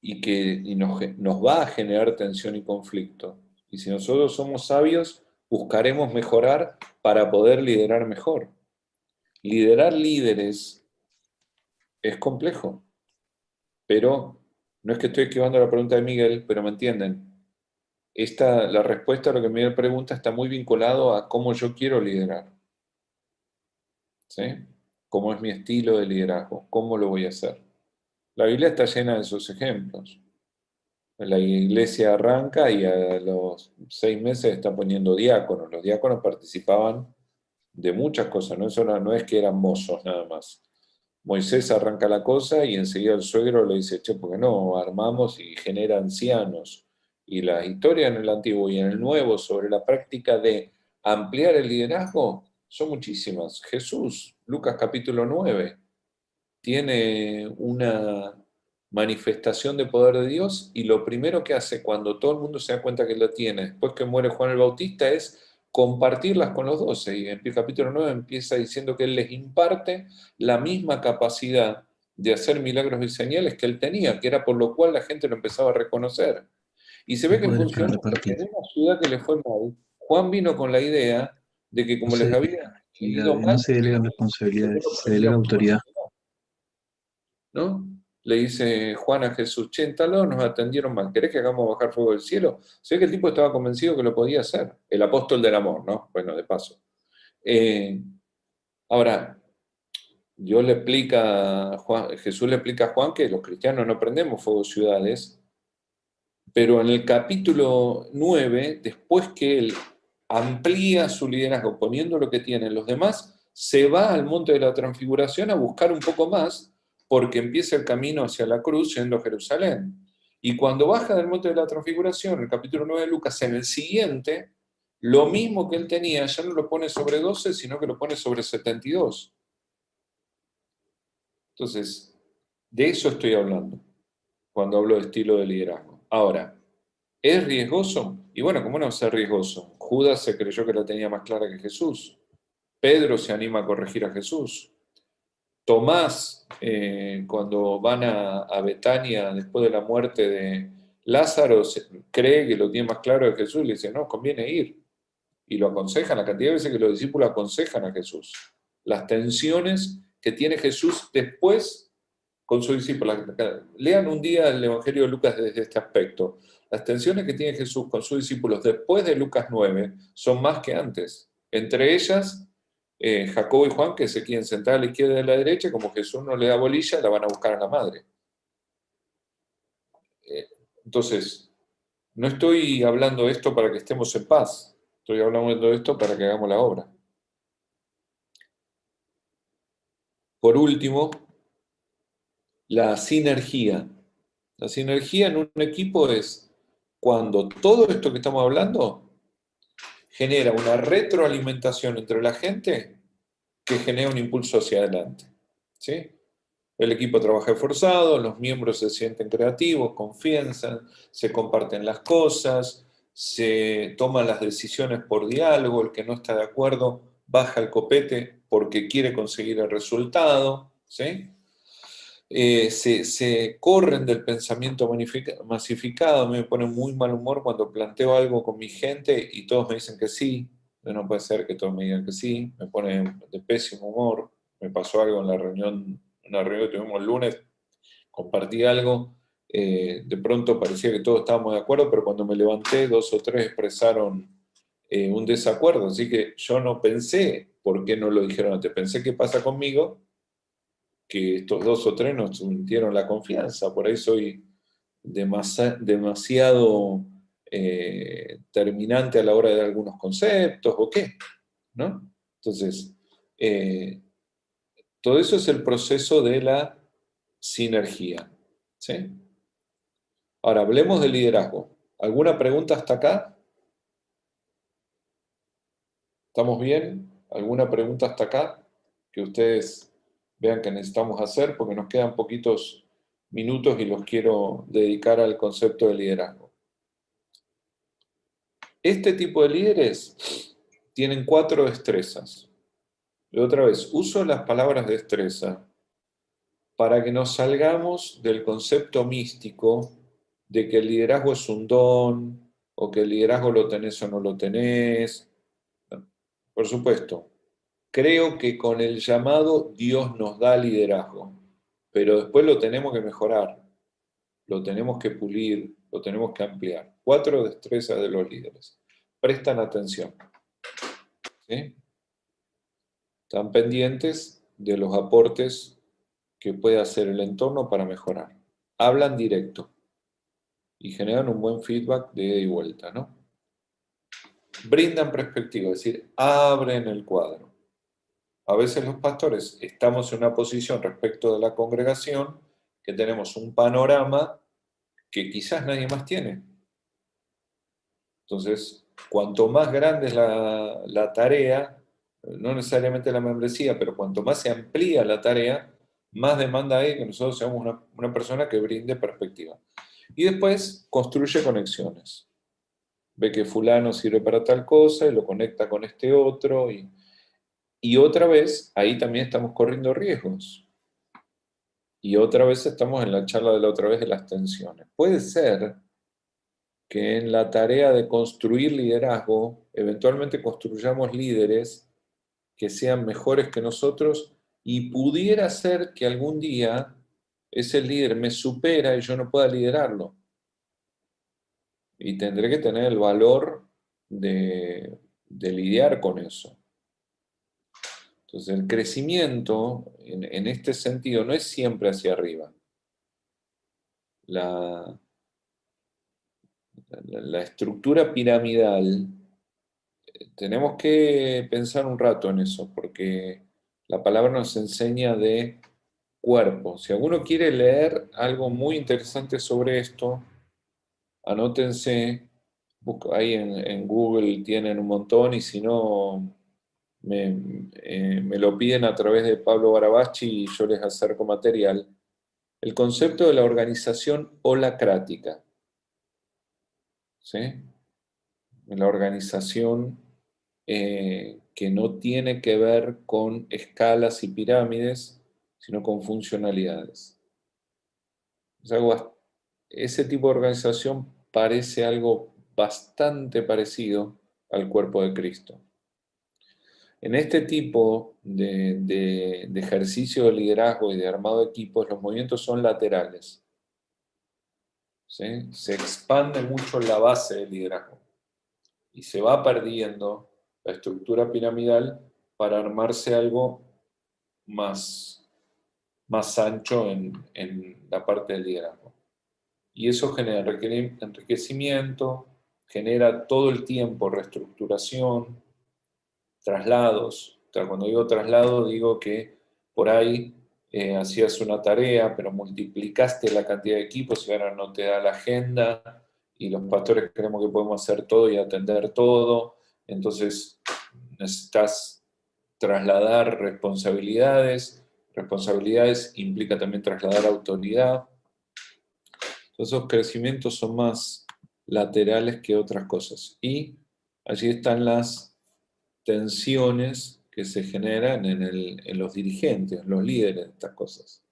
y nos va a generar tensión y conflicto. Y si nosotros somos sabios, buscaremos mejorar para poder liderar mejor. Liderar líderes es complejo, pero no es que estoy esquivando la pregunta de Miguel, pero me entienden. La respuesta a lo que Miguel pregunta está muy vinculado a cómo yo quiero liderar. ¿Sí? ¿Cómo es mi estilo de liderazgo? ¿Cómo lo voy a hacer? La Biblia está llena de esos ejemplos. La iglesia arranca y a los 6 meses está poniendo diáconos. Los diáconos participaban de muchas cosas, no es que eran mozos nada más. Moisés arranca la cosa y enseguida el suegro le dice, che, ¿por qué no armamos y genera ancianos? Y las historias en el Antiguo y en el Nuevo sobre la práctica de ampliar el liderazgo son muchísimas. Jesús, Lucas capítulo 9, tiene una manifestación de poder de Dios y lo primero que hace cuando todo el mundo se da cuenta que lo tiene, después que muere Juan el Bautista, es compartirlas con los 12. Y en el capítulo 9 empieza diciendo que él les imparte la misma capacidad de hacer milagros y señales que él tenía, que era por lo cual la gente lo empezaba a reconocer. Y se ve que Poder para funcionó, porque repartir. en una ciudad que le fue mal, Juan vino con la idea de que como les había ido No mal, se delegan responsabilidades, se delega autoridad. ¿no? Le dice Juan a Jesús, che, en tal lado nos atendieron mal, ¿querés que hagamos bajar fuego del cielo? Se ve que el tipo estaba convencido que lo podía hacer, el apóstol del amor, ¿no? Bueno, de paso. Ahora, Jesús le explica a Juan que los cristianos no prendemos fuego ciudades, pero en el capítulo 9, después que él amplía su liderazgo poniendo lo que tienen los demás, se va al monte de la transfiguración a buscar un poco más, porque empieza el camino hacia la cruz yendo a Jerusalén. Y cuando baja del monte de la transfiguración, el capítulo 9 de Lucas, en el siguiente, lo mismo que él tenía, ya no lo pone sobre 12, sino que lo pone sobre 72. Entonces, de eso estoy hablando, cuando hablo de estilo de liderazgo. Ahora, ¿es riesgoso? Y bueno, ¿cómo no va a ser riesgoso? Judas se creyó que la tenía más clara que Jesús. Pedro se anima a corregir a Jesús. Tomás, cuando van a Betania después de la muerte de Lázaro, cree que lo tiene más claro que Jesús y le dice, no, conviene ir. Y lo aconsejan, la cantidad de veces que los discípulos aconsejan a Jesús. Las tensiones que tiene Jesús después con sus discípulos. Lean un día el Evangelio de Lucas desde este aspecto. Las tensiones que tiene Jesús con sus discípulos después de Lucas 9 son más que antes. Entre ellas, Jacobo y Juan, que se quieren sentar a la izquierda y a la derecha, como Jesús no le da bolilla, la van a buscar a la madre. Entonces, no estoy hablando de esto para que estemos en paz, estoy hablando de esto para que hagamos la obra. Por último, la sinergia. La sinergia en un equipo es cuando todo esto que estamos hablando genera una retroalimentación entre la gente que genera un impulso hacia adelante. ¿Sí? El equipo trabaja esforzado, los miembros se sienten creativos, confianzan, se comparten las cosas, se toman las decisiones por diálogo, el que no está de acuerdo baja el copete porque quiere conseguir el resultado, ¿sí? Se corren del pensamiento masificado. A mí me pone muy mal humor cuando planteo algo con mi gente y todos me dicen que sí. No puede ser que todos me digan que sí, me pone de pésimo humor. Me pasó algo en una reunión que tuvimos el lunes, compartí algo, de pronto parecía que todos estábamos de acuerdo, pero cuando me levanté, 2 o 3 expresaron un desacuerdo, así que yo no pensé por qué no lo dijeron antes, pensé qué pasa conmigo, que estos 2 o 3 nos sintieron la confianza, por ahí soy demasiado terminante a la hora de algunos conceptos, o qué, ¿no? Entonces, todo eso es el proceso de la sinergia, ¿sí? Ahora, hablemos de liderazgo. ¿Alguna pregunta hasta acá? ¿Estamos bien? ¿Alguna pregunta hasta acá que ustedes vean que necesitamos hacer? Porque nos quedan poquitos minutos y los quiero dedicar al concepto de liderazgo. Este tipo de líderes tienen 4 destrezas. Y otra vez, uso las palabras destreza para que nos salgamos del concepto místico de que el liderazgo es un don, o que el liderazgo lo tenés o no lo tenés. Por supuesto, creo que con el llamado Dios nos da liderazgo, pero después lo tenemos que mejorar, lo tenemos que pulir, lo tenemos que ampliar. 4 destrezas de los líderes. Prestan atención. ¿Sí? Están pendientes de los aportes que puede hacer el entorno para mejorar. Hablan directo y generan un buen feedback de ida y vuelta, ¿no? Brindan perspectiva, es decir, abren el cuadro. A veces los pastores estamos en una posición respecto de la congregación que tenemos un panorama que quizás nadie más tiene. Entonces, cuanto más grande es la tarea, no necesariamente la membresía, pero cuanto más se amplía la tarea, más demanda hay que nosotros seamos una persona que brinde perspectiva. Y después construye conexiones. Ve que fulano sirve para tal cosa y lo conecta con este otro. Y otra vez, ahí también estamos corriendo riesgos. Y otra vez estamos en la charla de la otra vez de las tensiones. Puede ser que en la tarea de construir liderazgo, eventualmente construyamos líderes que sean mejores que nosotros y pudiera ser que algún día ese líder me supera y yo no pueda liderarlo. Y tendré que tener el valor de lidiar con eso. Entonces el crecimiento en este sentido no es siempre hacia arriba. La estructura piramidal, tenemos que pensar un rato en eso, porque la palabra nos enseña de cuerpo. Si alguno quiere leer algo muy interesante sobre esto, anótense, ahí en Google tienen un montón, y si no, me lo piden a través de Pablo Barabachi y yo les acerco material. El concepto de la organización holacrática. ¿Sí? La organización que no tiene que ver con escalas y pirámides, sino con funcionalidades. Ese tipo de organización parece algo bastante parecido al cuerpo de Cristo. En este tipo de ejercicio de liderazgo y de armado de equipos, los movimientos son laterales. ¿Sí? Se expande mucho la base del liderazgo y se va perdiendo la estructura piramidal para armarse algo más ancho en la parte del liderazgo. Y eso genera enriquecimiento, genera todo el tiempo reestructuración, traslados. O sea, cuando digo traslado, digo que por ahí hacías una tarea, pero multiplicaste la cantidad de equipos y ahora no te da la agenda, y los pastores creemos que podemos hacer todo y atender todo. Entonces necesitas trasladar responsabilidades. Responsabilidades implica también trasladar autoridad. Esos crecimientos son más laterales que otras cosas. Y allí están las tensiones que se generan en los dirigentes, los líderes de estas cosas.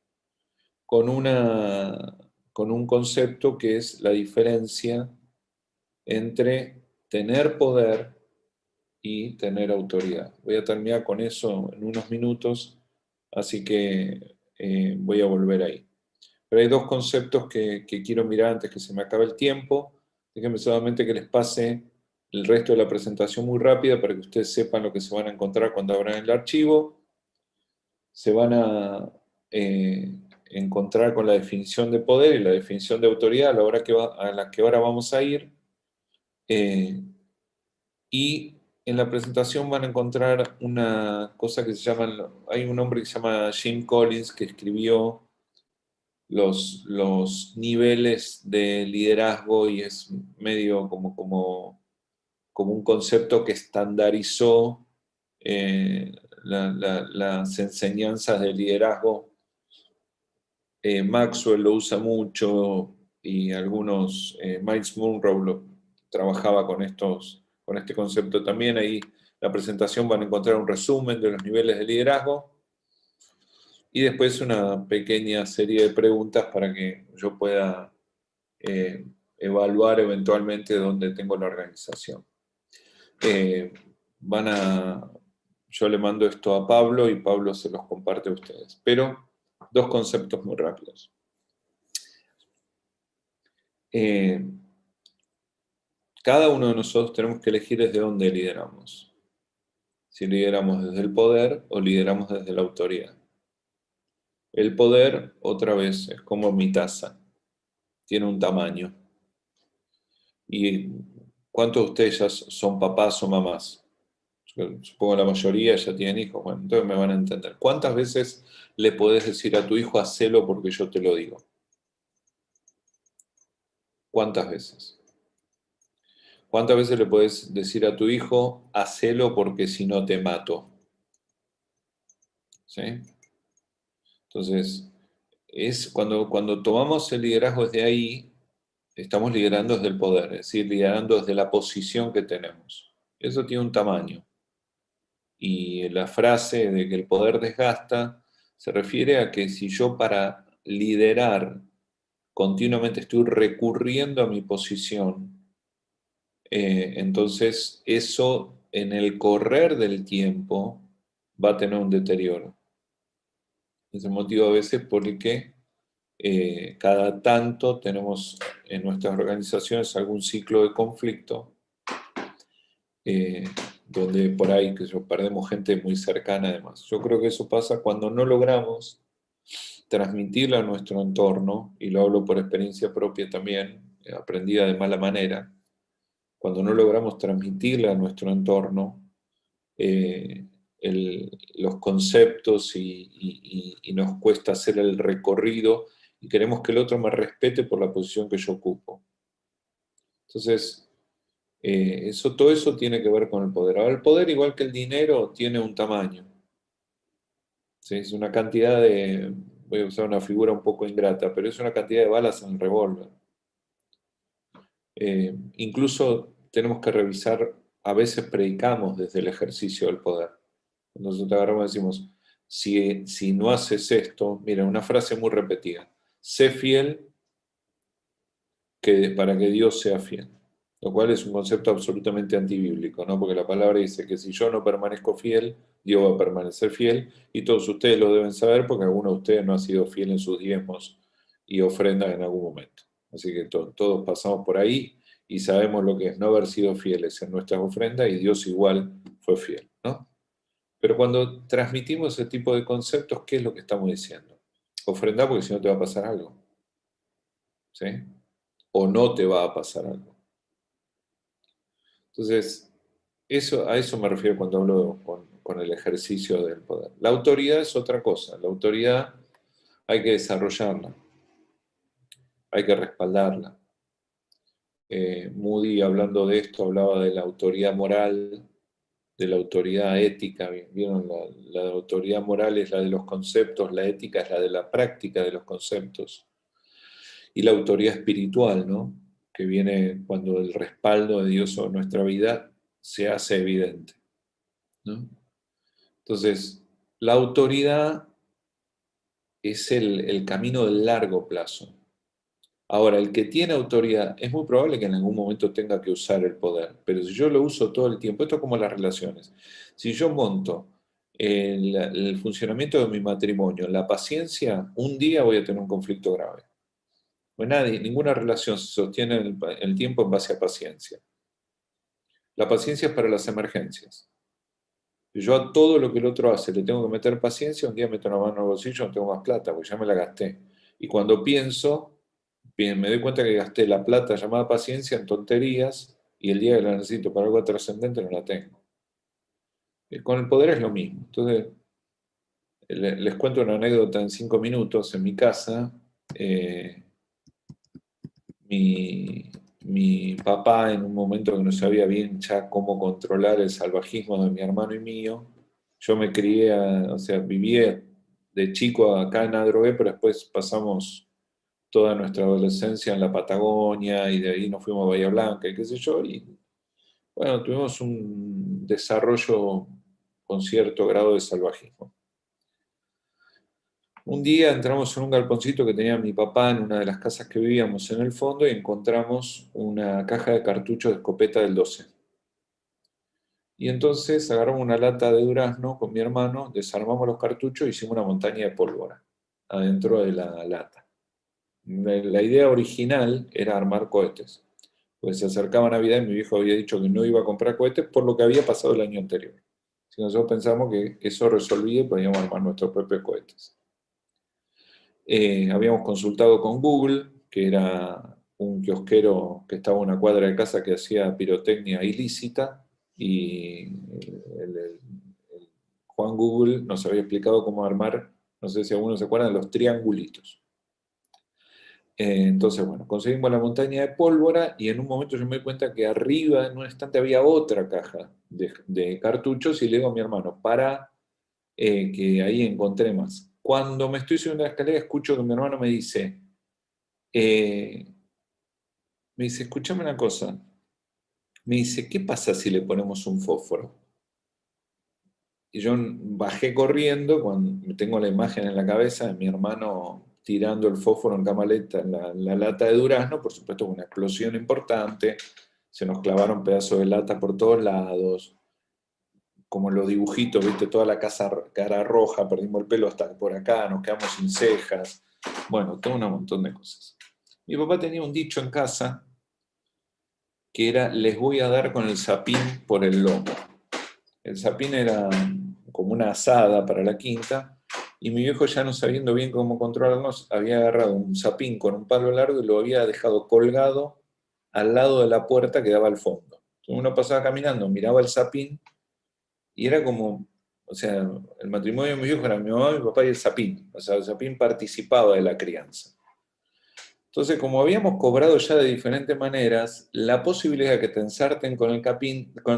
Con un concepto que es la diferencia entre tener poder y tener autoridad. Voy a terminar con eso en unos minutos, así que voy a volver ahí. Pero hay dos conceptos que quiero mirar antes que se me acabe el tiempo. Déjenme solamente que les pase el resto de la presentación muy rápida para que ustedes sepan lo que se van a encontrar cuando abran el archivo. Se van a encontrar con la definición de poder y la definición de autoridad a la que ahora vamos a ir. Y en la presentación van a encontrar una cosa que se llama, hay un hombre que se llama Jim Collins que escribió los niveles de liderazgo y es medio como un concepto que estandarizó las enseñanzas de liderazgo. Maxwell lo usa mucho y algunos, Miles Monroe trabajaba con este concepto también. Ahí en la presentación van a encontrar un resumen de los niveles de liderazgo. Y después una pequeña serie de preguntas para que yo pueda evaluar eventualmente dónde tengo la organización. Eh, yo le mando esto a Pablo y Pablo se los comparte a ustedes. Pero dos conceptos muy rápidos. Cada uno de nosotros tenemos que elegir desde dónde lideramos. Si lideramos desde el poder o lideramos desde la autoridad. El poder, otra vez, es como mi taza. Tiene un tamaño. ¿Y cuántos de ustedes ya son papás o mamás? Supongo la mayoría ya tienen hijos. Bueno, entonces me van a entender. ¿Cuántas veces le podés decir a tu hijo, hacelo porque yo te lo digo? ¿Cuántas veces? ¿Cuántas veces le podés decir a tu hijo, hacelo porque si no te mato? ¿Sí? Entonces, cuando tomamos el liderazgo desde ahí, estamos liderando desde el poder, es decir, liderando desde la posición que tenemos. Eso tiene un tamaño. Y la frase de que el poder desgasta se refiere a que si yo para liderar continuamente estoy recurriendo a mi posición, entonces eso en el correr del tiempo va a tener un deterioro. Es el motivo a veces por el que cada tanto tenemos en nuestras organizaciones algún ciclo de conflicto, donde por ahí perdemos gente muy cercana además. Yo creo que eso pasa cuando no logramos transmitirle a nuestro entorno, y lo hablo por experiencia propia también, aprendida de mala manera, cuando no logramos transmitirle a nuestro entorno los conceptos y nos cuesta hacer el recorrido y queremos que el otro me respete por la posición que yo ocupo. Entonces, todo eso tiene que ver con el poder. Ahora, el poder, igual que el dinero, tiene un tamaño. ¿Sí? Es una cantidad de, voy a usar una figura un poco ingrata, pero es una cantidad de balas en el revólver. Incluso tenemos que revisar, a veces predicamos desde el ejercicio del poder. Nosotros agarramos y decimos, si no haces esto, mira, una frase muy repetida, sé fiel para que Dios sea fiel. Lo cual es un concepto absolutamente antibíblico, ¿no? Porque la palabra dice que si yo no permanezco fiel, Dios va a permanecer fiel, y todos ustedes lo deben saber porque alguno de ustedes no ha sido fiel en sus diezmos y ofrendas en algún momento. Así que todos pasamos por ahí y sabemos lo que es no haber sido fieles en nuestras ofrendas, y Dios igual fue fiel, ¿no? Pero cuando transmitimos ese tipo de conceptos, ¿qué es lo que estamos diciendo? Ofrenda porque si no te va a pasar algo. ¿Sí? O no te va a pasar algo. Entonces, a eso me refiero cuando hablo con el ejercicio del poder. La autoridad es otra cosa. La autoridad hay que desarrollarla, hay que respaldarla. Moody, hablando de esto, hablaba de la autoridad moral, de la autoridad ética. ¿Vieron? La autoridad moral es la de los conceptos, la ética es la de la práctica de los conceptos. Y la autoridad espiritual, ¿no? Que viene cuando el respaldo de Dios sobre nuestra vida se hace evidente, ¿no? Entonces, la autoridad es el camino del largo plazo. Ahora, el que tiene autoridad, es muy probable que en algún momento tenga que usar el poder, pero si yo lo uso todo el tiempo, esto es como las relaciones. Si yo monto el funcionamiento de mi matrimonio, la paciencia, un día voy a tener un conflicto grave. Pues ninguna relación se sostiene el tiempo en base a paciencia. La paciencia es para las emergencias. Si yo a todo lo que el otro hace le tengo que meter paciencia, un día meto la mano en el bolsillo, no tengo más plata, porque ya me la gasté. Y cuando pienso, me doy cuenta que gasté la plata llamada paciencia en tonterías, y el día que la necesito para algo trascendente no la tengo. Con el poder es lo mismo. Entonces, les cuento una anécdota en 5 minutos. En mi casa, mi papá, en un momento que no sabía bien ya cómo controlar el salvajismo de mi hermano y mío, yo me crié, o sea, viví de chico acá en Adrogué, pero después pasamos toda nuestra adolescencia en la Patagonia, y de ahí nos fuimos a Bahía Blanca y qué sé yo, y bueno, tuvimos un desarrollo con cierto grado de salvajismo. Un día entramos en un galponcito que tenía mi papá en una de las casas que vivíamos en el fondo y encontramos una caja de cartuchos de escopeta del 12. Y entonces agarramos una lata de durazno con mi hermano, desarmamos los cartuchos y hicimos una montaña de pólvora adentro de la lata. La idea original era armar cohetes. Pues se acercaba Navidad y mi viejo había dicho que no iba a comprar cohetes por lo que había pasado el año anterior. Si nosotros pensamos que eso resolvía y podíamos armar nuestros propios cohetes. Habíamos consultado con Google, que era un kiosquero que estaba a una cuadra de casa que hacía pirotecnia ilícita, y el Juan Google nos había explicado cómo armar, no sé si algunos se acuerdan, los triangulitos. Entonces, bueno, conseguimos la montaña de pólvora y en un momento yo me di cuenta que arriba, en un estante, había otra caja de cartuchos y le digo a mi hermano, para que ahí encontré más. Cuando me estoy subiendo la escalera, escucho que mi hermano eh, me dice, escúchame una cosa, me dice, ¿qué pasa si le ponemos un fósforo? Y yo bajé corriendo, cuando tengo la imagen en la cabeza de mi hermano tirando el fósforo en camaleta en la lata de durazno, por supuesto una explosión importante, se nos clavaron pedazos de lata por todos lados, como los dibujitos, viste, toda la cara roja, perdimos el pelo hasta por acá, nos quedamos sin cejas, bueno, todo un montón de cosas. Mi papá tenía un dicho en casa que era, les voy a dar con el sapín por el lomo. El sapín era como una asada para la quinta, y mi viejo, ya no sabiendo bien cómo controlarnos, había agarrado un sapín con un palo largo y lo había dejado colgado al lado de la puerta que daba al fondo. Entonces uno pasaba caminando, miraba el sapín, y era como, o sea, el matrimonio de mi viejo era mi mamá, mi papá y el sapín. O sea, el sapín participaba de la crianza. Entonces, como habíamos cobrado ya de diferentes maneras, la posibilidad de que te ensarten con el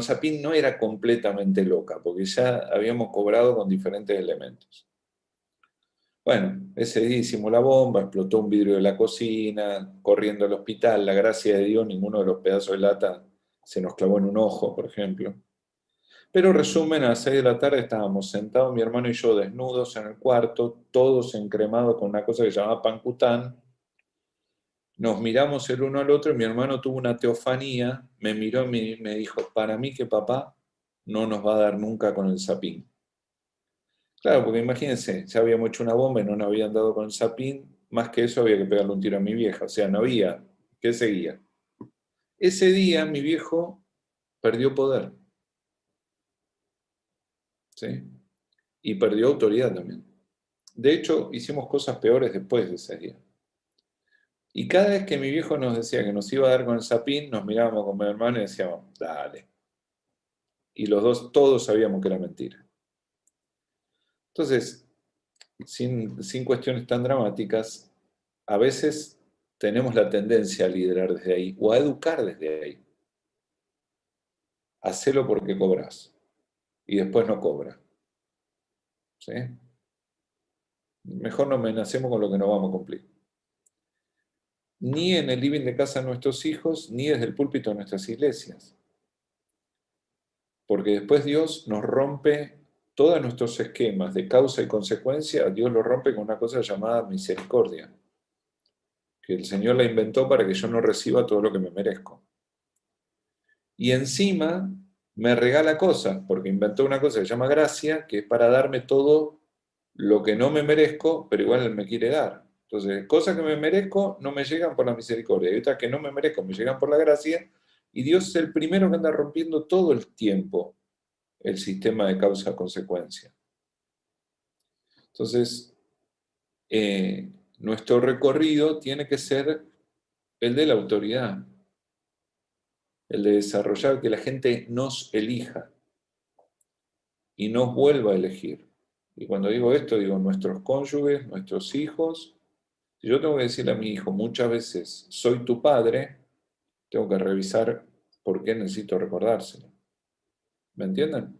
sapín no era completamente loca, porque ya habíamos cobrado con diferentes elementos. Bueno, ese día hicimos la bomba, explotó un vidrio de la cocina, corriendo al hospital, la gracia de Dios, ninguno de los pedazos de lata se nos clavó en un ojo, por ejemplo. Pero resumen, a las 6 de la tarde estábamos sentados, mi hermano y yo, desnudos en el cuarto, todos encremados con una cosa que se llamaba pancután. Nos miramos el uno al otro y mi hermano tuvo una teofanía, me miró y me dijo, para mí que papá no nos va a dar nunca con el sapín. Claro, porque imagínense, ya habíamos hecho una bomba y no nos habían dado con el sapín, más que eso había que pegarle un tiro a mi vieja, o sea, no había, ¿qué seguía? Ese día mi viejo perdió poder, ¿sí? Y perdió autoridad también. De hecho, hicimos cosas peores después de ese día. Y cada vez que mi viejo nos decía que nos iba a dar con el sapín, nos mirábamos con mi hermano y decíamos, dale. Y los dos, todos sabíamos que era mentira. Entonces, sin cuestiones tan dramáticas, a veces tenemos la tendencia a liderar desde ahí o a educar desde ahí. Hacelo porque cobras y después no cobra. ¿Sí? Mejor no amenacemos con lo que no vamos a cumplir. Ni en el living de casa de nuestros hijos, ni desde el púlpito de nuestras iglesias. Porque después Dios nos rompe todos nuestros esquemas de causa y consecuencia, Dios lo rompe con una cosa llamada misericordia, que el Señor la inventó para que yo no reciba todo lo que me merezco. Y encima me regala cosas, porque inventó una cosa que se llama gracia, que es para darme todo lo que no me merezco, pero igual Él me quiere dar. Entonces, cosas que me merezco no me llegan por la misericordia, y otras que no me merezco me llegan por la gracia, y Dios es el primero que anda rompiendo todo el tiempo el sistema de causa-consecuencia. Entonces, nuestro recorrido tiene que ser el de la autoridad, el de desarrollar que la gente nos elija y nos vuelva a elegir. Y cuando digo esto, digo nuestros cónyuges, nuestros hijos. Si yo tengo que decirle a mi hijo muchas veces, soy tu padre, tengo que revisar por qué necesito recordárselo. ¿Me entienden?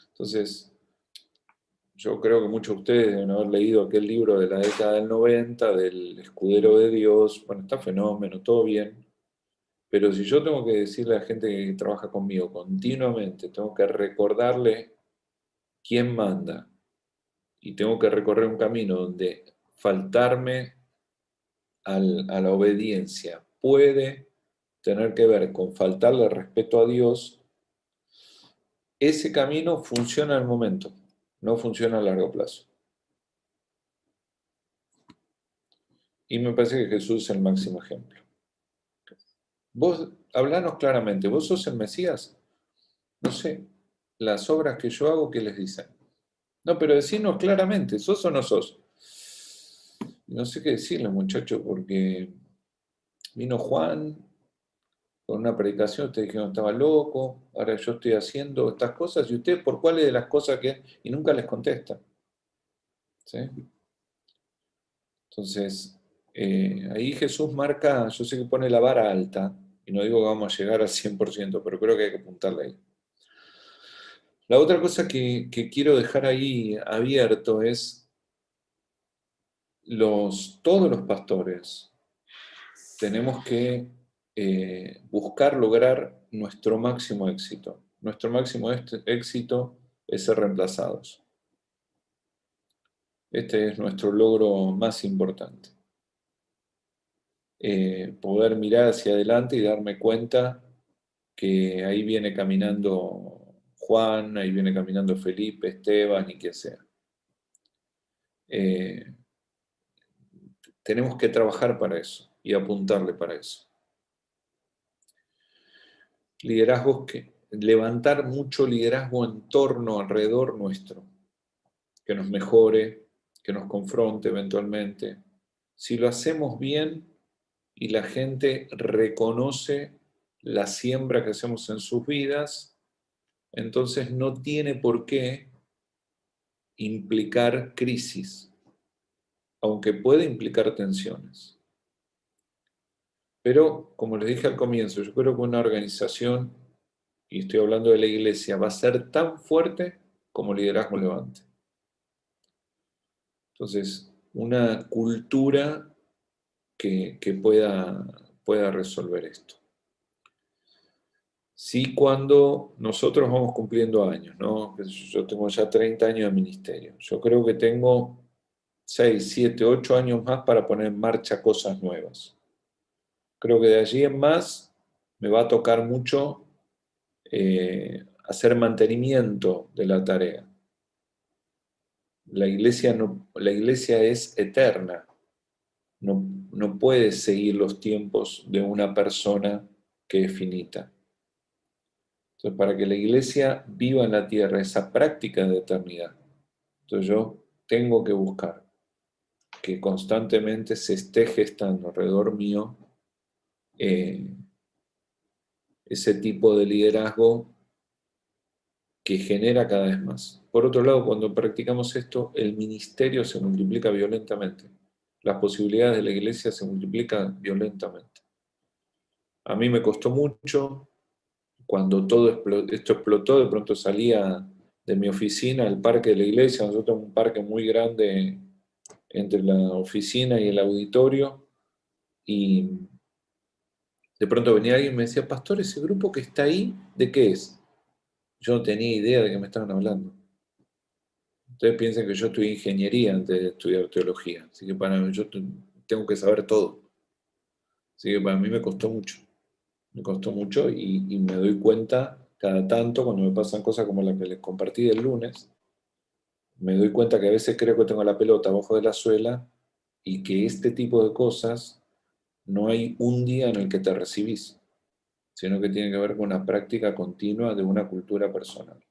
Entonces, yo creo que muchos de ustedes deben haber leído aquel libro de la década del 90, del Escudero de Dios. Bueno, está fenómeno, todo bien. Pero si yo tengo que decirle a la gente que trabaja conmigo continuamente, tengo que recordarle quién manda y tengo que recorrer un camino donde faltarme a la obediencia puede tener que ver con faltarle respeto a Dios, ese camino funciona en el momento, no funciona a largo plazo. Y me parece que Jesús es el máximo ejemplo. Vos, hablanos claramente, ¿vos sos el Mesías? No sé, las obras que yo hago, ¿qué les dicen? No, pero decinos claramente, ¿sos o no sos? No sé qué decirle, muchachos, porque vino Juan con una predicación, ustedes dijeron que estaba loco, ahora yo estoy haciendo estas cosas, y ustedes por cuáles de las cosas que... Y nunca les contestan. ¿Sí? Entonces, ahí Jesús marca, yo sé que pone la vara alta, y no digo que vamos a llegar al 100%, pero creo que hay que apuntarle ahí. La otra cosa que quiero dejar ahí abierto es todos los pastores tenemos que buscar lograr nuestro máximo éxito. Nuestro máximo éxito es ser reemplazados. Este es nuestro logro más importante. Poder mirar hacia adelante y darme cuenta que ahí viene caminando Juan, ahí viene caminando Felipe, Esteban y quien sea. Tenemos que trabajar para eso y apuntarle para eso. Liderazgos levantar mucho liderazgo en torno, alrededor nuestro, que nos mejore, que nos confronte eventualmente. Si lo hacemos bien y la gente reconoce la siembra que hacemos en sus vidas, entonces no tiene por qué implicar crisis, aunque puede implicar tensiones. Pero, como les dije al comienzo, yo creo que una organización, y estoy hablando de la iglesia, va a ser tan fuerte como Liderazgo Levante. Entonces, una cultura que pueda resolver esto. Sí, cuando nosotros vamos cumpliendo años, ¿no? Yo tengo ya 30 años de ministerio. Yo creo que tengo 6, 7, 8 años más para poner en marcha cosas nuevas. Creo que de allí en más me va a tocar mucho hacer mantenimiento de la tarea. La iglesia es eterna. No puede seguir los tiempos de una persona que es finita. Entonces, para que la iglesia viva en la tierra esa práctica de eternidad, entonces yo tengo que buscar que constantemente se esté gestando alrededor mío ese tipo de liderazgo que genera cada vez más. Por otro lado, cuando practicamos esto, el ministerio se multiplica violentamente. Las posibilidades de la iglesia se multiplican violentamente. A mí me costó mucho, cuando todo esto explotó, de pronto salía de mi oficina al parque de la iglesia. Nosotros tenemos un parque muy grande entre la oficina y el auditorio, y de pronto venía alguien y me decía: pastor, ese grupo que está ahí, ¿de qué es? Yo no tenía idea de qué me estaban hablando. Ustedes piensan que yo estudié ingeniería antes de estudiar teología, así que para mí yo tengo que saber todo. Así que para mí me costó mucho y me doy cuenta cada tanto cuando me pasan cosas como las que les compartí del lunes, me doy cuenta que a veces creo que tengo la pelota abajo de la suela y que este tipo de cosas no hay un día en el que te recibís, sino que tiene que ver con una práctica continua de una cultura personal.